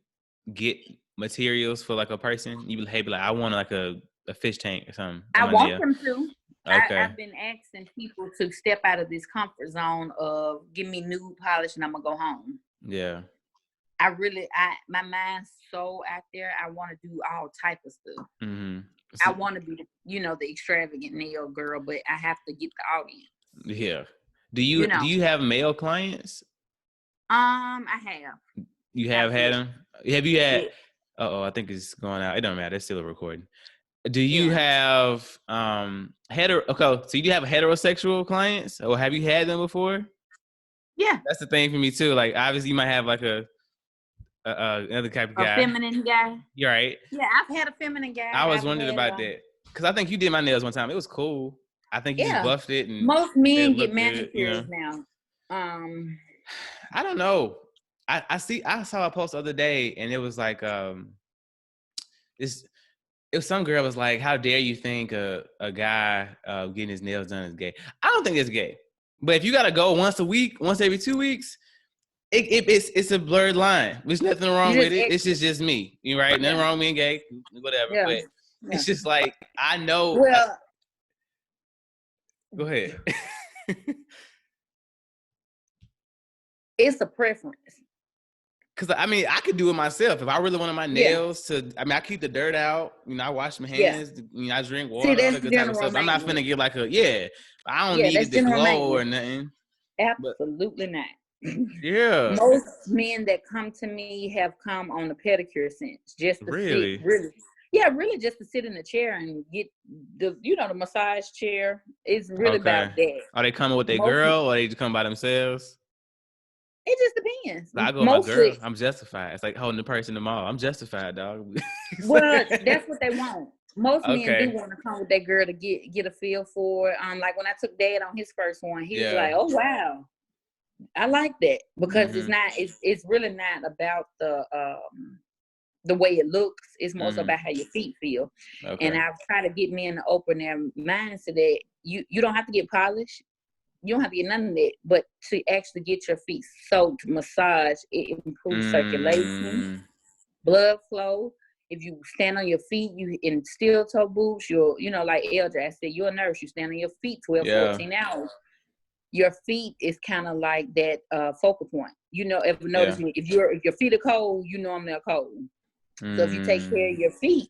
get materials for like a person? You be like, I want like a fish tank or something. I want them to. Okay. I've been asking people to step out of this comfort zone of give me nude polish and I'm gonna go home. Yeah. My mind's so out there. I want to do all type of stuff. So, I want to be the extravagant nail girl, but I have to get the audience. Yeah. Do you have male clients? I have. You have had them? Have you had? I think it's going out. It don't matter. It's still a recording. Do you have Okay, so you do have heterosexual clients, or have you had them before? Yeah, that's the thing for me too. Like, obviously, you might have like another type of guy, a feminine guy. You're right. Yeah, I've had a feminine guy. I was wondering about that because I think you did my nails one time. It was cool. I think you just buffed it. And most men get manicures now. I don't know. I saw a post the other day, and it was like this. If some girl was like, "How dare you think a guy getting his nails done is gay?" I don't think it's gay, but if you gotta go once a week, once every 2 weeks, it's a blurred line. There's nothing wrong with it. It's just me. You right? Nothing wrong with being gay, whatever. Yeah. But it's just like I know. Well, go ahead. it's a preference. Cause I mean, I could do it myself if I really wanted my nails to. I mean, I keep the dirt out. You know, I wash my hands. You know, I drink water. All that good type of stuff. I'm not finna get like I don't need it to glow or nothing. Absolutely not. Yeah. Most men that come to me have come on the pedicure sense, just to sit, really just to sit in the chair and get the massage chair. It's really about that. Are they coming with their girl, or they just come by themselves? It just depends. I go with my girl. I'm justified. It's like holding the purse in the mall. I'm justified, dog. Well, that's what they want. Most men do want to come with their girl to get a feel for it. Like when I took Dad on his first one, he was like, "Oh wow, I like that," because it's really not about the way it looks. It's more so about how your feet feel. And I've tried to get men to open their minds to that. You don't have to get polished. You don't have to get none of that, but to actually get your feet soaked, massage, it improves circulation, blood flow. If you stand on your feet, you in steel toe boots, like Eldra said, you're a nurse. You stand on your feet 12, 14 hours. Your feet is kind of like that focal point. Ever notice if your feet are cold, you know they're cold. So if you take care of your feet,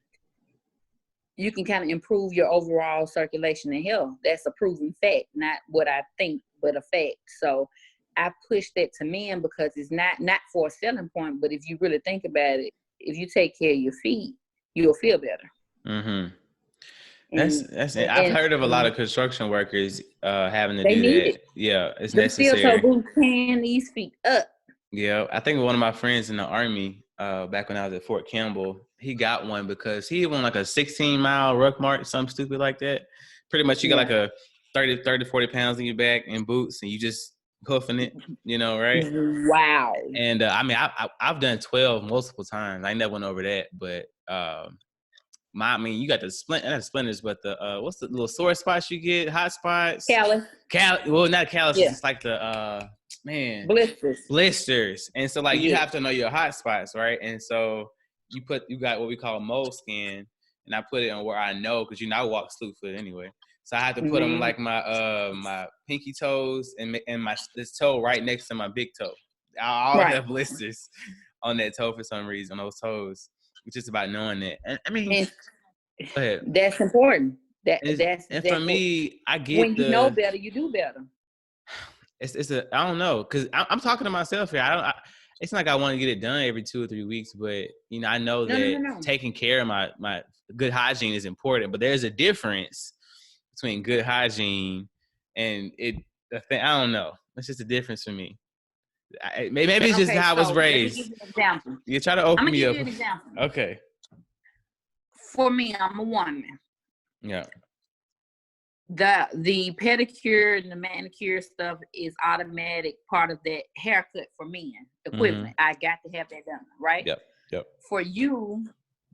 you can kind of improve your overall circulation and health. That's a proven fact, not what I think, but a fact. So I push that to men because it's not for a selling point, but if you really think about it, if you take care of your feet, you'll feel better. Mm-hmm. That's it. I've heard of a lot of construction workers having to do that. Yeah, it's necessary. Steel toe boots can these feet up. Yeah, I think one of my friends in the Army, back when I was at Fort Campbell, he got one because he won like a 16-mile ruck march, something stupid like that. Pretty much you got like a 30, 40 pounds in your back in boots and you just hoofing it, right? Wow. And I mean, I've done 12 multiple times. I never went over that, but you got the splinters, but the what's the little sore spots you get? Hot spots? Callus. Well, not callus. Yeah. It's like the blisters. And so like you have to know your hot spots, right? And so you got what we call moleskin, and I put it on where I know because I walk slew foot anyway. So I had to put them like my pinky toes and this toe right next to my big toe. I have blisters on that toe for some reason, on those toes. It's just about knowing that. And I mean, go ahead. That's important. For me, I get when you know better, you do better. I don't know, because I'm talking to myself here. It's not like I want to get it done every 2 or 3 weeks, but I know that taking care of my good hygiene is important. But there's a difference between good hygiene and I don't know. It's just a difference for me. Maybe it's just how I was raised. Let me give you an example. You try to open me up. I'm gonna give you an example. Okay. For me, I'm a woman. Yeah. The pedicure and the manicure stuff is automatic part of that haircut for men. Equivalent. I got to have that done, right? Yep. For you,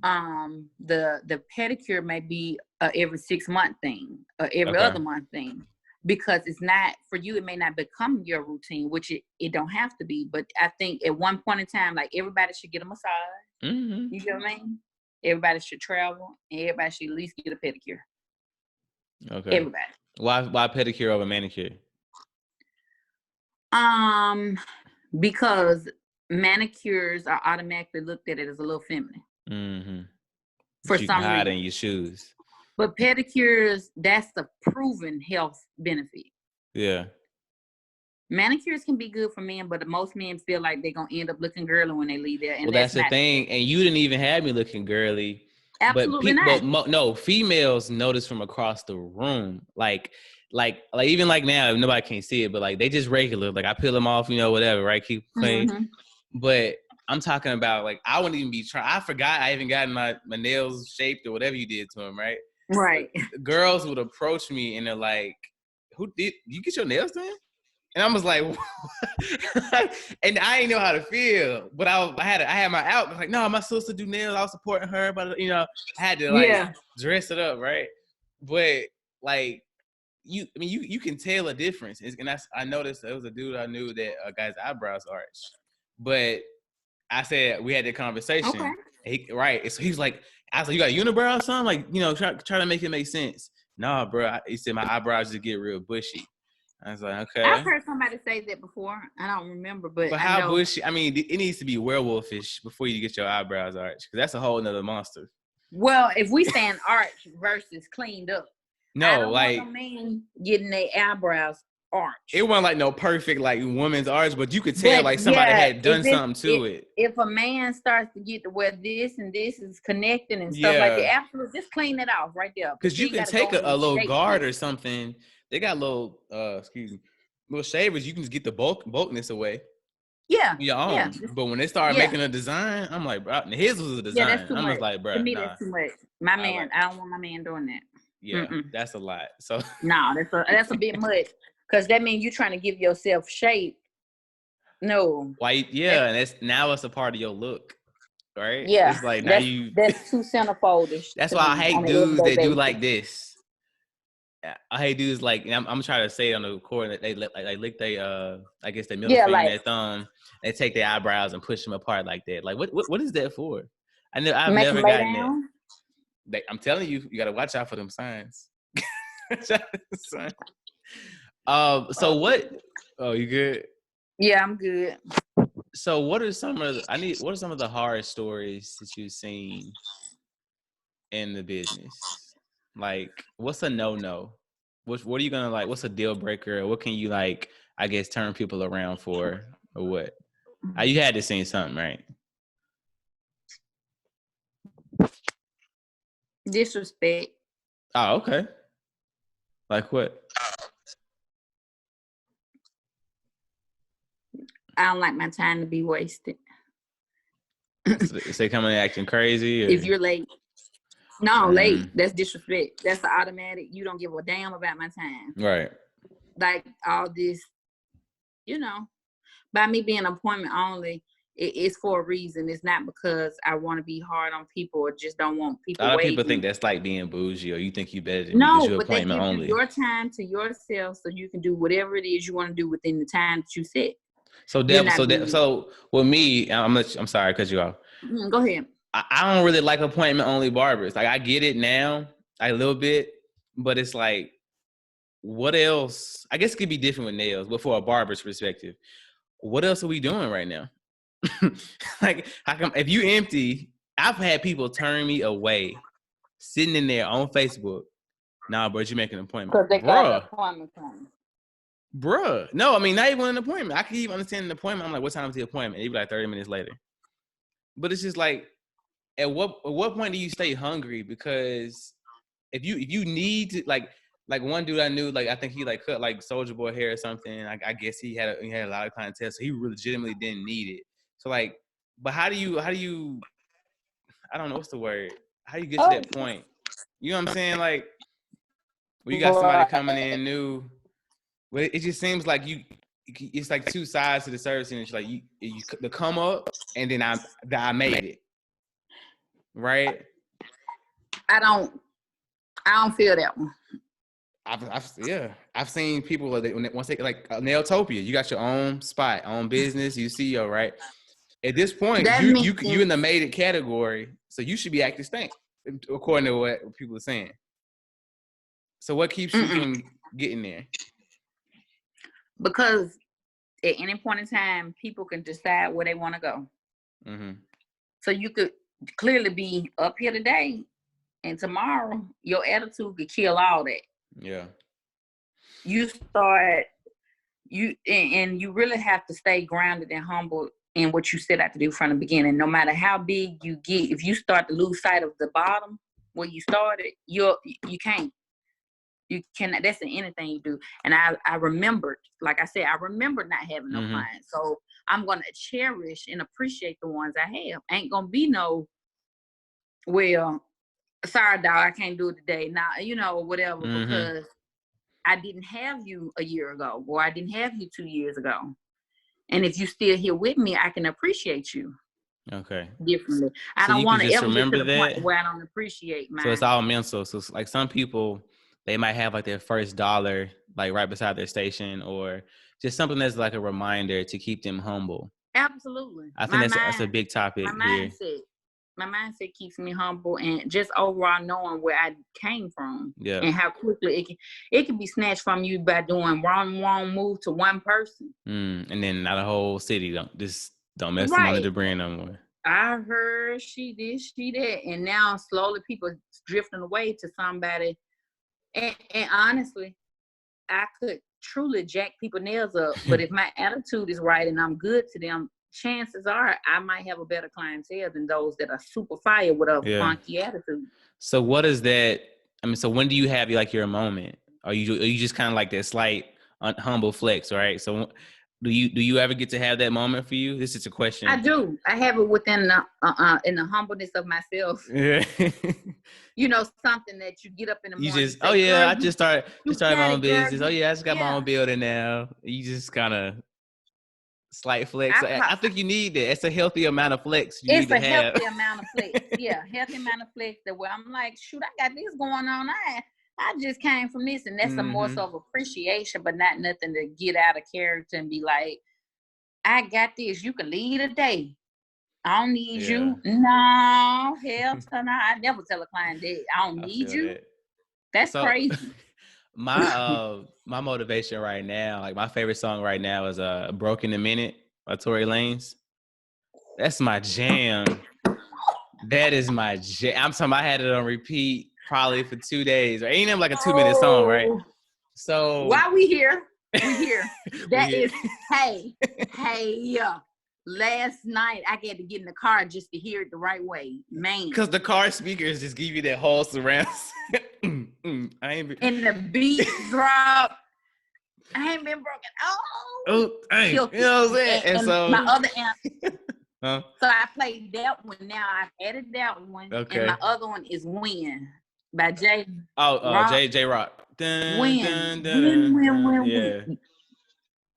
the pedicure may be every 6 month thing, or every other month thing, because it's not for you. It may not become your routine, which it don't have to be. But I think at one point in time, like everybody should get a massage. You know what I mean? Everybody should travel, and everybody should at least get a pedicure. Okay. Everybody. Why pedicure over manicure? Because manicures are automatically looked at it as a little feminine. For some reason. Hide in your shoes. But pedicures, that's the proven health benefit. Yeah. Manicures can be good for men, but most men feel like they're gonna end up looking girly when they leave there. And that's the thing. And you didn't even have me looking girly. Absolutely not. No, females notice from across the room. Like even like now, nobody can see it, but like they just regular. Like I peel them off, whatever, right? Keep clean. But I'm talking about like I wouldn't even be trying. I forgot I even got my nails shaped or whatever you did to them, right? Right. Girls would approach me and they're like, "Who did you get your nails done?" And I was like, and I didn't know how to feel, but I had my out. I was like, no, my sister do nails. I was supporting her, but I had to like dress it up, right? But like you can tell a difference. And I noticed there was a dude I knew that guy's eyebrows arched, but I said we had that conversation. Okay. Right. So he's like, I was like, you got a unibrow or something? Like, try to make it make sense. Nah, bro. He said my eyebrows just get real bushy. I was like, okay. I've heard somebody say that before. I don't remember, but I how know. bushy? I mean, it needs to be werewolfish before you get your eyebrows arched, because that's a whole nother monster. Well, if we saying arch versus cleaned up, no, I don't like want no man getting their eyebrows arched. It wasn't like no perfect like woman's arch, but you could tell like somebody had done something to it. If a man starts to get to where this and this is connecting and stuff like that, absolutely, just clean it off right there. Because you can take a little guard or something. They got little little shavers. You can just get the bulkness away. Yeah. Your own. Yeah. But when they started making a design, I'm like, bro, his was a design. That's too I'm much. just like, bro, to me, that's too much. My man, I don't want my man doing that. Yeah, that's a lot. So no, that's a bit much. Because that means you're trying to give yourself shape. No. Why? Yeah, and it's a part of your look, right? Yeah. It's like now that's too centerfoldish. That's why I hate dudes that do like this. I hate dudes like I'm trying to say it on the record that they lick their I guess their middle finger and their thumb. They take their eyebrows and push them apart like that. Like what is that for? I've never gotten that. I'm telling you, you gotta watch out for them signs. So what? Oh, you good? Yeah, I'm good. So what are some of the horror stories that you've seen in the business? Like, what's a no-no? What are you gonna like? What's a deal breaker? What can you like? I guess turn people around for, or what? You had to see something, right? Disrespect. Oh, okay. Like what? I don't like my time to be wasted. Is they coming acting crazy? Or? If you're late. No, late. That's disrespect. That's the automatic. You don't give a damn about my time. Right. Like all this, by me being appointment only, it's for a reason. It's not because I want to be hard on people or just don't want people waiting. A lot of people think that's like being bougie, or you think you better than me because you're appointment only. No, but they give you your time to yourself so you can do whatever it is you want to do within the time that you set. So with me, I'm sorry, cut you off. Go ahead. I don't really like appointment only barbers. Like I get it now, a little bit, but it's like, what else? I guess it could be different with nails, but for a barber's perspective, what else are we doing right now? Like, how come if you empty? I've had people turn me away, sitting in there on Facebook. Nah, bro, you make an appointment, because they got an appointment time. Bruh, no, I mean not even an appointment. I can even understand an appointment. I'm like, what time is the appointment? It'd be like 30 minutes later. But it's just like, at what point do you stay hungry? Because if you need to like one dude I knew, like I think he like cut like Soulja Boy hair or something. I guess he had a lot of clientele, so he legitimately didn't need it. So like, but how do you I don't know what's the word. How do you get to that point? You know what I'm saying? Like, when you got somebody coming in new. But it just seems like it's like two sides to the service industry. Like you the come up, and then I made it, right? I don't feel that one. I've seen people once they like Nailtoepia. You got your own spot, own business, you CEO, right? At this point, you in the made it category, so you should be acting stank, according to what people are saying. So what keeps you from getting there? Because at any point in time, people can decide where they want to go. Mm-hmm. So you could clearly be up here today, and tomorrow your attitude could kill all that. Yeah. You really have to stay grounded and humble in what you set out to do from the beginning. No matter how big you get, if you start to lose sight of the bottom where you started, you can't. You cannot. That's in anything you do. And I remembered, like I said, I remembered not having no clients. So I'm gonna cherish and appreciate the ones I have. Ain't gonna be no, well, sorry, dog, I can't do it today. Now, whatever, because I didn't have you a year ago, or I didn't have you 2 years ago. And if you're still here with me, I can appreciate you Okay. differently. I So don't you can want to just ever get to remember the point that. where I don't appreciate So it's mine. all mental. So it's like some people, they might have like their first dollar like right beside their station, or just something that's like a reminder to keep them humble. Absolutely. I think that's a big My topic here. mindset. My mindset keeps me humble, and just overall knowing where I came from Yeah. and how quickly it can be snatched from you by doing wrong move to one person. And then not a whole city. Don't mess them under Right. the brand no more. I heard she this, she that, and now slowly people drifting away to somebody. And honestly, I could truly jack people nails up, but if my attitude is right and I'm good to them, chances are I might have a better clientele than those that are super fire with a funky attitude. So what is that? I mean, so when do you have like your moment? Are you just kind of like that slight humble flex, right? So do you ever get to have that moment for you? This is a question. I do. I have it within the in the humbleness of myself. Yeah. You know, something that you get up in the morning. You just, say, oh yeah, girl, I just started my own business. Oh yeah, I just got my own yeah. building now. You just kind of slight flex. I think you need that. It's a healthy amount of flex you need to have. It's a healthy amount of flex. Yeah, healthy amount of flex that where I'm like, shoot, I got this going on. I just came from this, and that's a more so of appreciation, but not nothing to get out of character and be like, I got this. You can leave today. I don't need you. No, hell to no. I never tell a client that I don't need you. That's crazy. My motivation right now, like my favorite song right now is "Broken a Minute" by Tory Lanez. That's my jam. That is my jam. I'm talking. I had it on repeat probably for 2 days. Or ain't even like a 2-minute song, right? So while we here, that is hey. Last night I had to get in the car just to hear it the right way, man. Because the car speakers just give you that whole surround. And the beat drop. I ain't been broken. You know what I'm saying? And so my other amp. So I played that one. Now I've added that one. Okay. And my other one is "Win" by J. J Rock. Win. Yeah.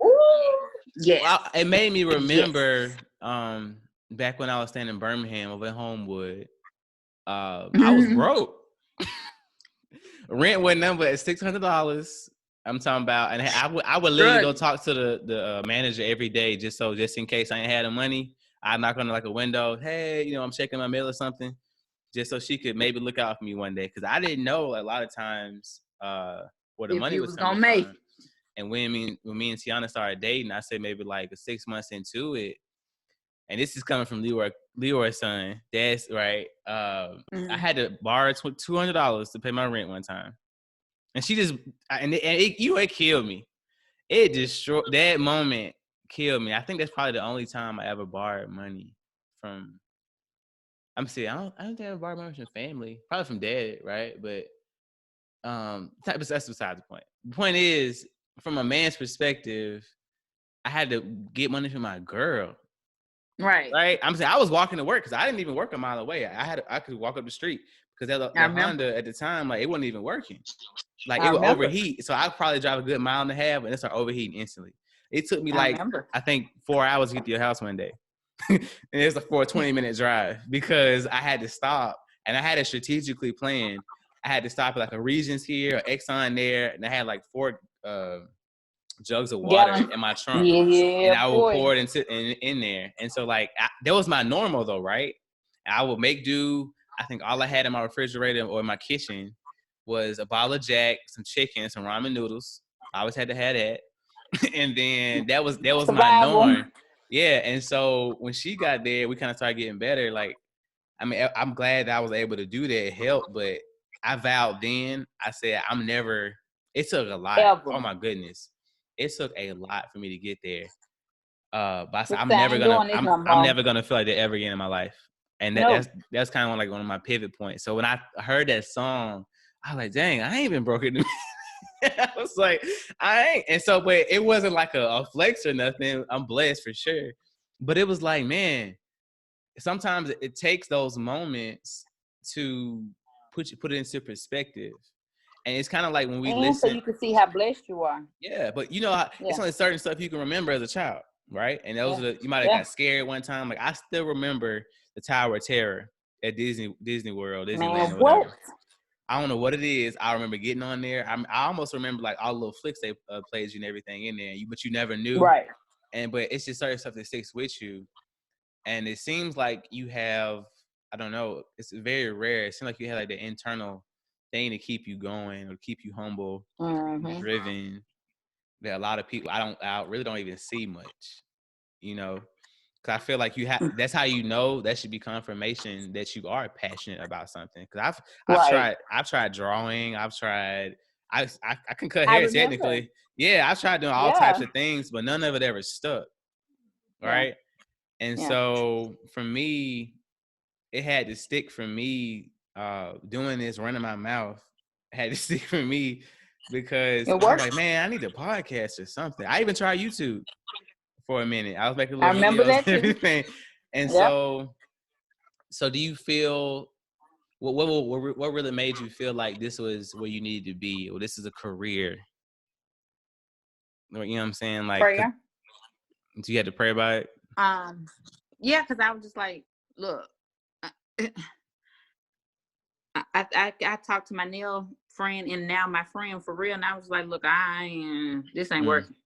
Ooh. Yeah. Well, it made me remember back when I was staying in Birmingham over at Homewood. I was broke. Rent went number at $600. I'm talking about, and I would literally go talk to the manager every day just in case I ain't had the money. I knock on like a window. Hey, I'm checking my mail or something, just so she could maybe look out for me one day, because I didn't know a lot of times where the money was coming from. And when me and Tiana started dating, I said maybe like 6 months into it, and this is coming from Leroy's son. That's right. I had to borrow $200 to pay my rent one time, and she just it killed me. It destroyed that moment. Killed me. I think that's probably the only time I ever borrowed money from. I don't think I ever borrowed money from family. Probably from dad, right? But that's beside the point. The point is, from a man's perspective, I had to get money from my girl. Right. I'm saying I was walking to work because I didn't even work a mile away. I could walk up the street because the Honda at the time, like, it wasn't even working. Like, it would overheat. So I'd probably drive a good mile and a half and it started overheating instantly. It took me I think 4 hours to get to your house one day. And it was for a 20-minute drive because I had to stop, and I had it strategically planned. I had to stop at like a Regions here, or Exxon there, and I had like 4 jugs of water in my trunk, and I would pour it in there. And so like that was my normal though, right? I would make do. I think all I had in my refrigerator or in my kitchen was a bottle of Jack, some chicken, some ramen noodles. I always had to have that. And then that was my norm. Yeah. And so when she got there, we kind of started getting better. Like, I mean, I'm glad that I was able to do that. It helped, but I vowed then, I said, it took a lot. Ever. Oh my goodness. It took a lot for me to get there. But I said, I'm never gonna feel like that ever again in my life. And that's kind of like one of my pivot points. So when I heard that song, I was like, dang, I ain't been broken. I was like, I ain't. And so, but it wasn't like a flex or nothing. I'm blessed for sure. But it was like, man, sometimes it takes those moments to put it into perspective. And it's kind of like when we And so listen. you can see how blessed you are. Yeah, but you know, it's only certain stuff you can remember as a child, right? And those are you might have got scared one time. Like I still remember the Tower of Terror at Disney World, Disneyland, Man, or what? whatever. I don't know what it is. I remember getting on there. I almost remember like all the little flicks they played you and everything in there, but you never knew. Right. But it's just certain stuff that sticks with you. And it seems like you have, I don't know, it's very rare. It seems like you have like the internal thing to keep you going or keep you humble, driven. That a lot of people I really don't even see much, you know, because I feel like that's how you know that should be confirmation that you are passionate about something. Because I've tried drawing, I can cut hair technically, I've tried doing all types of things, but none of it ever stuck, right? And so for me, it had to stick for me. Doing this, running my mouth, had to stick for me because I was like, man, I need a podcast or something. I even tried YouTube for a minute. I was making little videos and everything. And so do you feel what really made you feel like this was where you needed to be, or this is a career? You know what I'm saying? Like prayer. So you had to pray about it? Yeah, because I was just like, look, I talked to my nail friend and now my friend for real, and I was like, look, this ain't working.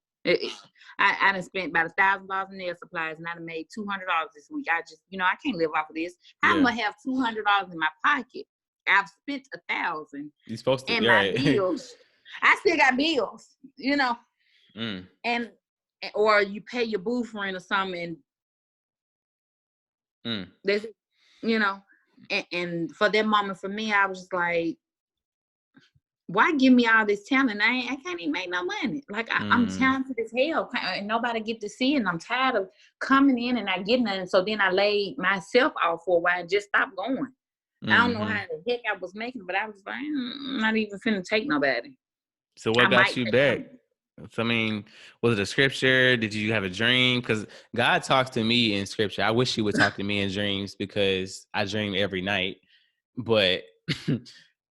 I done spent about $1,000 in nail supplies, and I done made $200 this week. I just, I can't live off of this. How am I gonna have $200 in my pocket? I've spent $1,000. You're supposed to, and my bills. I still got bills, and or you pay your booth rent or something, and there's, and for that moment for me, I was just like, why give me all this talent? I can't even make no money. Like I'm talented as hell, and nobody get to see it. And I'm tired of coming in and not getting nothing. So then I laid myself off for a while and just stopped going. I don't know how the heck I was making, but I was like, I'm not even finna take nobody. So what got you back? So, I mean, was it a scripture? Did you have a dream? Because God talks to me in scripture. I wish he would talk to me in dreams because I dream every night, but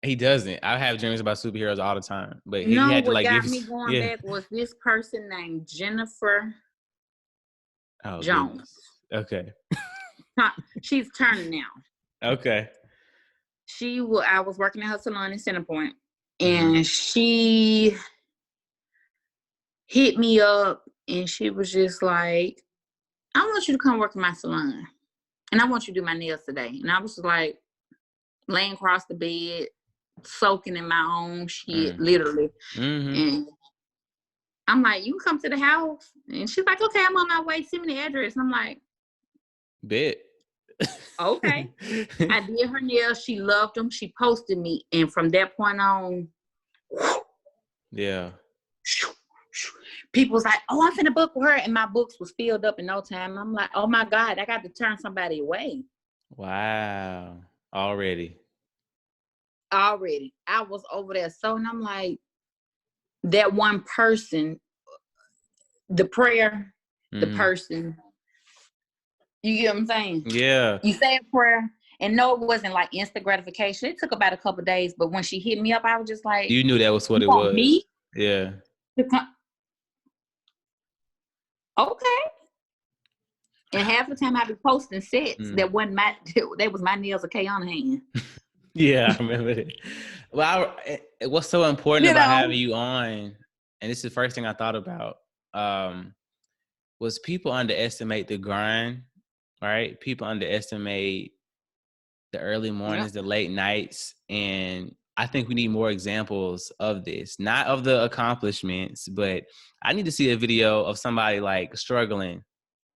he doesn't. I have dreams about superheroes all the time, but he had to like got me going back was this person named Jennifer Jones. Goodness. Okay. She's turning now. Okay. I was working at her salon in Centerpoint, and she hit me up, and she was just like, I want you to come work in my salon, and I want you to do my nails today. And I was just like laying across the bed, soaking in my own shit, literally. And I'm like, you can come to the house? And she's like, okay, I'm on my way. Send me the address. And I'm like, bet. Okay. I did her nails. She loved them. She posted me. And from that point on, people was like, oh, I'm finna book with her. And my books was filled up in no time. I'm like, oh my God, I got to turn somebody away. Wow. Already. I was over there. So, and I'm like, that one person, the prayer, the person, you get what I'm saying? Yeah. You say a prayer, and no, it wasn't like instant gratification. It took about a couple of days, but when she hit me up, I was just like, you knew that was what it was. Me? Yeah. Okay. And half the time I be posting sets that wasn't that was my nails of K on hand. Yeah, I remember it. Well, what's so important about having you on, and this is the first thing I thought about, was people underestimate the grind, right? People underestimate the early mornings, the late nights, and I think we need more examples of this. Not of the accomplishments, but I need to see a video of somebody like struggling.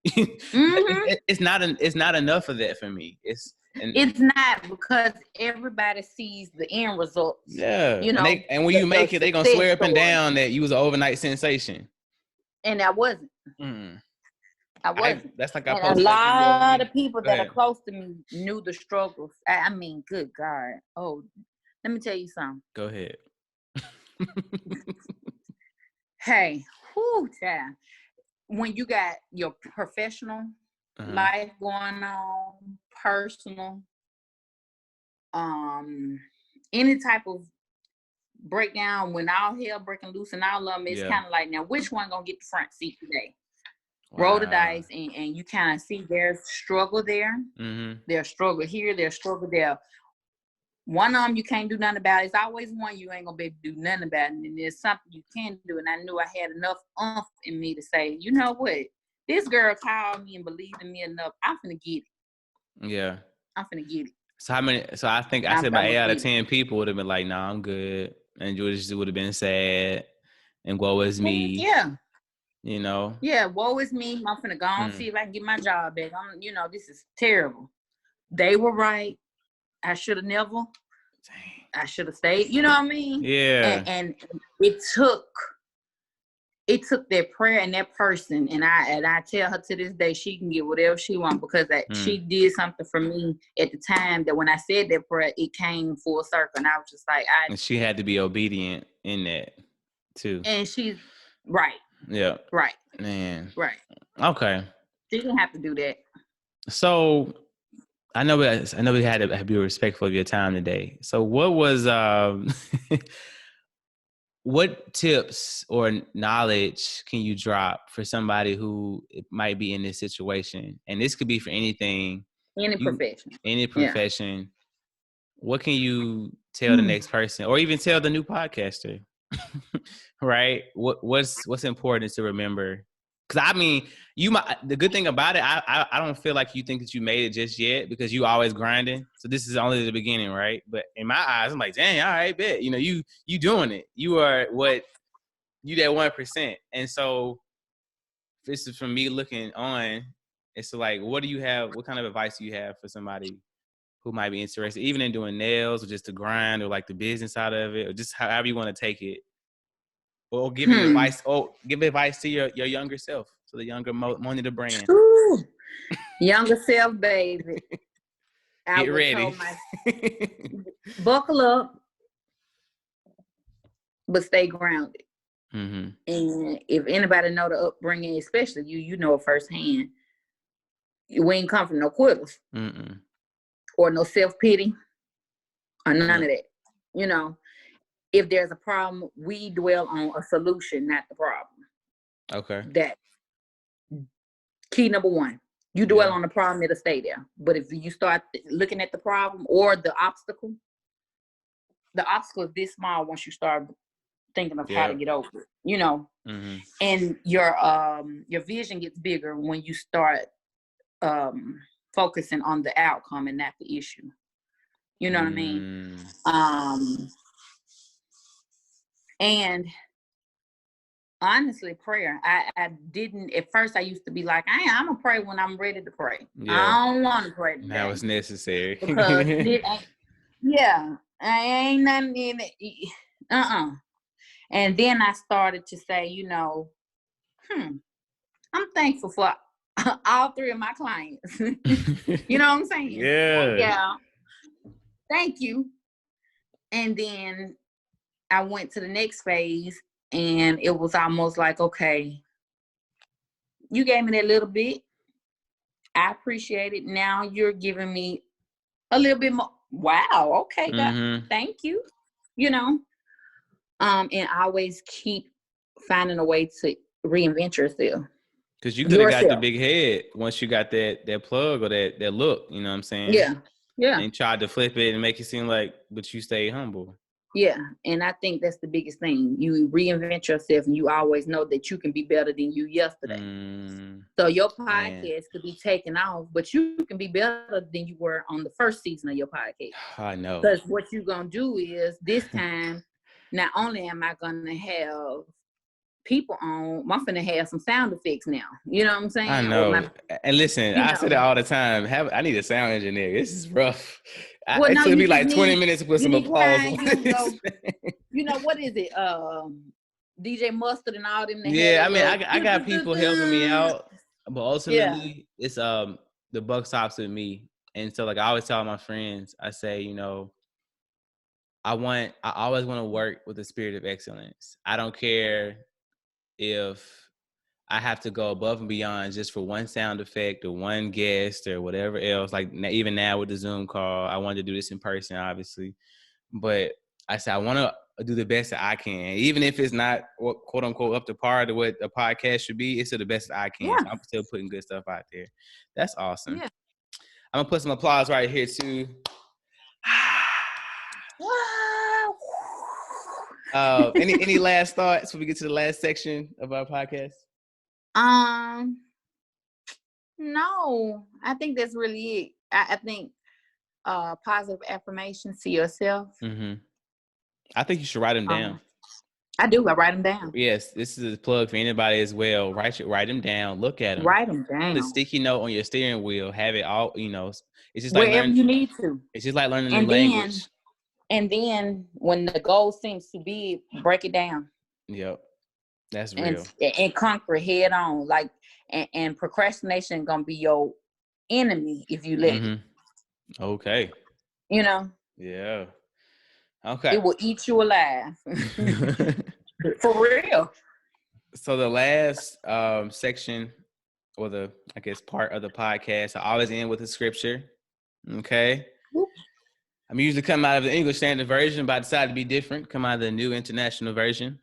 It's not enough of that for me. It's not, because everybody sees the end results. Yeah, and when you make it, they gonna swear up and down that you was an overnight sensation. And I wasn't. I wasn't. That's like a lot of people that are close to me knew the struggles. I mean, good God. Oh, let me tell you something. Go ahead. Hey, child. When you got your professional life going on, personal, any type of breakdown, when all hell breaking loose and all of them, it's kind of like, now which one gonna get the front seat today? Roll the dice, and you kind of see their struggle there, their struggle here, their struggle there. One of them you can't do nothing about. It's always one you ain't gonna be able to do nothing about, and then there's something you can do. And I knew I had enough oomph in me to say, you know what, this girl called me and believed in me enough. I'm finna get it. Yeah, I'm finna get it. So how many? So I think I said about 8 out of 10 people would have been like, "Nah, I'm good," and you just would have been sad, and woe is me. Yeah. You know. Yeah, woe is me. I'm finna go on see if I can get my job back. This is terrible. They were right. I should have never. I should have stayed. You know what I mean? Yeah. And it took that prayer and that person, and I tell her to this day she can get whatever she wants, because she did something for me at the time that when I said that prayer, it came full circle, and I was just like, and she had to be obedient in that too. And she's right. Yeah. Right. Man. Right. Okay. She didn't have to do that. So I know we had to be respectful of your time today. So what was what tips or knowledge can you drop for somebody who might be in this situation? And this could be for anything. Any profession. Any profession. Yeah. What can you tell the next person, or even tell the new podcaster? Right? What's important to remember? Because I mean, the good thing about it, I don't feel like you think that you made it just yet, because you always grinding. So this is only the beginning, right? But in my eyes, I'm like, dang, all right, bet. You doing it. You are you that 1%. And so this is from me looking on. It's like, what do you have? What kind of advice do you have for somebody who might be interested, even in doing nails, or just the grind, or like the business side of it, or just however you want to take it? Or giving advice, give advice to your younger self, so the younger Money the brand. Ooh, younger self, baby. Get ready. Buckle up, but stay grounded. Mm-hmm. And if anybody know the upbringing, especially you know it firsthand. We ain't come from no quitters, or no self-pity, or none of that. If there's a problem, we dwell on a solution, not the problem. Okay. That key number one. You dwell on the problem, it'll stay there. But if you start looking at the problem or the obstacle is this small once you start thinking of how to get over it, and your vision gets bigger when you start focusing on the outcome and not the issue. You know what I mean? And honestly, prayer. I didn't at first. I used to be like, I'm gonna pray when I'm ready to pray. Yeah. I don't want to pray today. Now it's necessary because I ain't nothing in it. And then I started to say, I'm thankful for all three of my clients. You know what I'm saying? Yeah. Thank you. And then I went to the next phase, and it was almost like, okay, you gave me that little bit. I appreciate it. Now you're giving me a little bit more. Wow. Okay, God, thank you. And always keep finding a way to reinvent yourself. Because you could have got the big head once you got that plug or that look, you know what I'm saying? Yeah. And tried to flip it and make it seem like, but you stay humble. Yeah. And I think that's the biggest thing. You reinvent yourself, and you always know that you can be better than you yesterday. So your podcast could be taken off, but you can be better than you were on the first season of your podcast. I know. Because what you're going to do is this time, not only am I going to have people on, I'm finna have some sound effects now. You know what I'm saying? I know. And listen, I say that all the time. I need a sound engineer. This is rough. It took me like 20 minutes to put some applause on this. What is it? DJ Mustard and all them. Yeah, I mean, I got people helping me out, but ultimately, it's the buck stops with me. And so, like, I always tell my friends, I say, I always want to work with the spirit of excellence. I don't care if I have to go above and beyond just for one sound effect or one guest or whatever else. Like even now with the Zoom call, I wanted to do this in person, obviously. But I said, I want to do the best that I can, even if it's not quote unquote up to par to what a podcast should be. It's still the best that I can. So I'm still putting good stuff out there. That's awesome. Yeah. I'm gonna put some applause right here too. Any last thoughts before we get to the last section of our podcast? No, I think that's really it. I think positive affirmations to yourself. Mm-hmm. I think you should write them down. I do. I write them down. Yes, this is a plug for anybody as well. Write them down. Look at them. Write them down. Put a sticky note on your steering wheel. Have it all. It's just wherever like learning. You need to. It's just like learning a new language. And then when the goal seems too big, break it down. Yep, that's real. And conquer head on. Like and procrastination gonna be your enemy if you let it. Okay. Yeah. Okay. It will eat you alive. For real. So the last section, or the part of the podcast, I always end with a scripture. Okay. Oops. I'm usually coming out of the English Standard Version, but I decided to be different. Come out of the New International Version.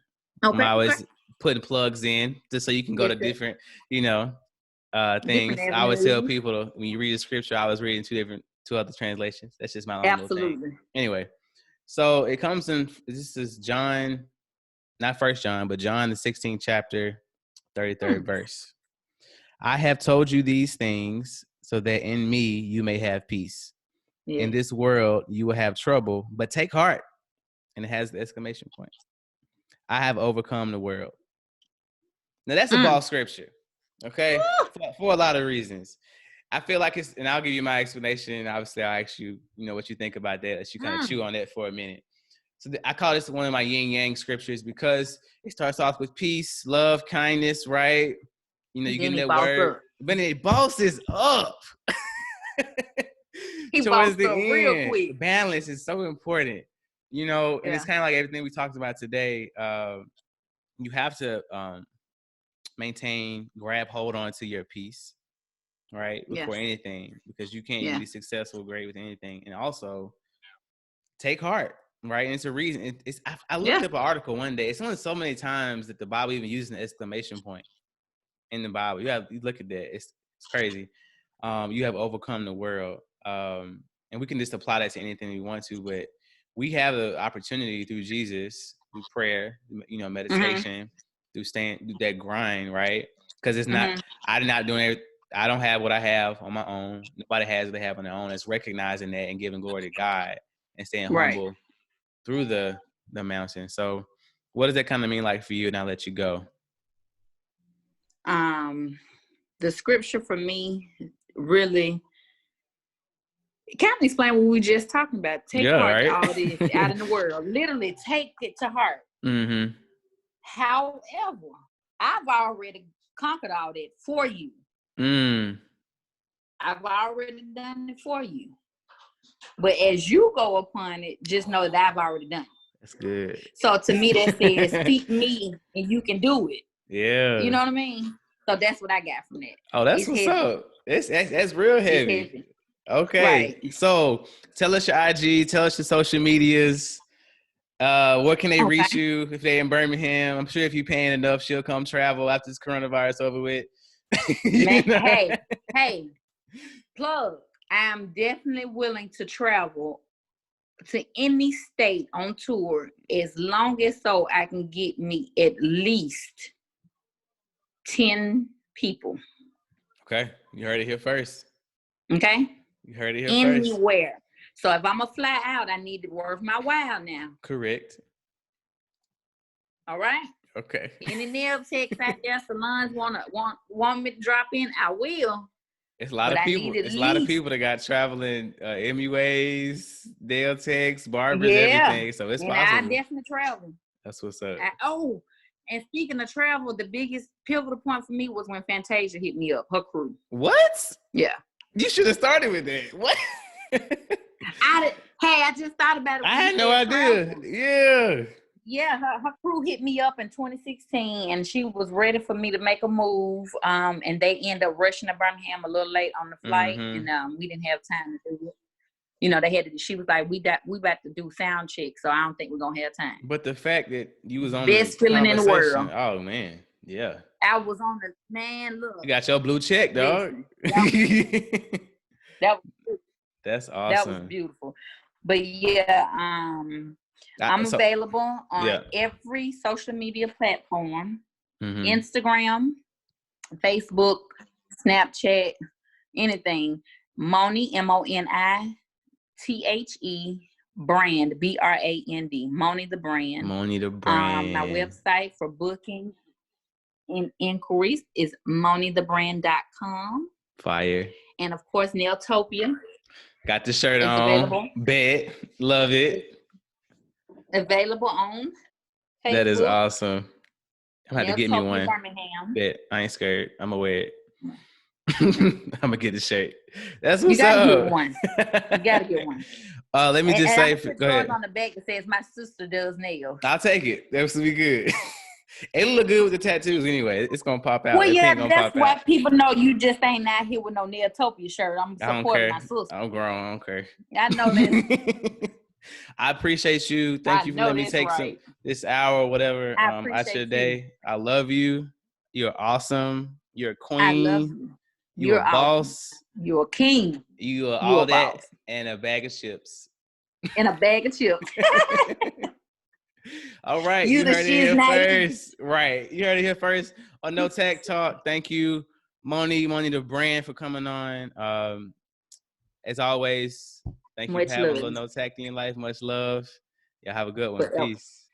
Okay. I'm always putting plugs in just so you can go to different, things. I always tell people when you read a scripture, I was reading two other translations. That's just my own little thing. Anyway, so it comes in. This is John, not 1 John, but John the 16th chapter, 33rd verse. I have told you these things so that in me you may have peace. Yeah. In this world you will have trouble, but take heart. And it has the exclamation point. I have overcome the world. Now that's a ball scripture, okay? For a lot of reasons. I feel like it's, and I'll give you my explanation. And obviously I'll ask you, what you think about that. As you kind of chew on that for a minute. So I call this one of my yin yang scriptures because it starts off with peace, love, kindness, right? You get that word. But it bosses up. He towards the end, real quick. Balance is so important, and it's kind of like everything we talked about today. You have to grab hold on to your peace, right? Before anything, because you can't be successful, great with anything. And also take heart, right? And it's a reason. I looked up an article one day. It's only so many times that the Bible even uses an exclamation point in the Bible. You look at that. It's crazy. You have overcome the world. And we can just apply that to anything we want to, but we have the opportunity through Jesus, through prayer, meditation, through that grind, right? Because it's not, I'm not doing it. I don't have what I have on my own. Nobody has what they have on their own. It's recognizing that and giving glory to God and staying humble through the mountain. So what does that kind of mean like for you? And I'll let you go. The scripture for me really kind of explain what we were just talking about. Take heart, all this out in the world. Literally take it to heart. Mm-hmm. However, I've already conquered all that for you. I've already done it for you. But as you go upon it, just know that I've already done it. That's good. So to me, that says, seek me and you can do it. Yeah. You know what I mean? So that's what I got from that. Oh, that's what's up. That's real heavy. It's heavy. Okay. Right. So tell us your IG, tell us your social medias. Where can they reach you if they're in Birmingham? I'm sure if you're paying enough, she'll come travel after this coronavirus over with. Hey, plug. I'm definitely willing to travel to any state on tour as long as so I can get me at least 10 people. Okay. You heard it here first. Okay. You heard it here first. Anywhere. So if I'm gonna fly out, I need it worth my while now. Correct. All right. Okay. Any nail techs out there, salons want me to drop in, I will. It's a lot of people. It's a lot of people that got traveling MUAs, nail techs, barbers, everything. So it's possible. I definitely travel. That's what's up. And speaking of travel, the biggest pivotal point for me was when Fantasia hit me up, her crew. What? Yeah. You should have started with that. What? I just thought about it. I had no idea. Yeah. Yeah, her crew hit me up in 2016, and she was ready for me to make a move. And they ended up rushing to Birmingham a little late on the flight, and we didn't have time to do it. you know, she was like, we about to do sound check, so I don't think we're gonna have time. But the fact that you was on best the feeling in the world. Oh man, yeah. I was on the look. You got your blue check, dog. That's awesome. That was beautiful. But yeah, I'm available on every social media platform. Instagram, Facebook, Snapchat, anything. Moni, MoniThe brand, BRAND. Moni the brand. Moni the brand. My website for booking and inquiries is monithebrand.com. Fire. And of course, Nailtoepia. Got the shirt on. Available. Bet. Love it. Available on Facebook. That is awesome. I'm going to get me one. Birmingham. Bet. I ain't scared. I'm going to wear it. I'm going to get the shirt. That's what's up. You got to get one. Let me just say. Go ahead. On the back that says, my sister does nails. I'll take it. That's going to be good. It'll look good with the tattoos anyway. It's going to pop out. Well, yeah, that's why people know you just ain't out here with no Nailtoepia shirt. I'm supporting my sister. I'm grown. I don't care. I know that. I appreciate you. Thank you for letting me take this hour or whatever out your day. I love you. You're awesome. You're a queen. I love you. You're a boss. You're a king. You are all that boss. And a bag of chips. And a bag of chips. All right. You heard it here first. Right. You heard it here first on No Tact Talk. Thank you, Moni the brand, for coming on. As always, thank you for having a little no tact in your life. Much love. Y'all have a good one. Peace.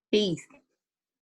Peace.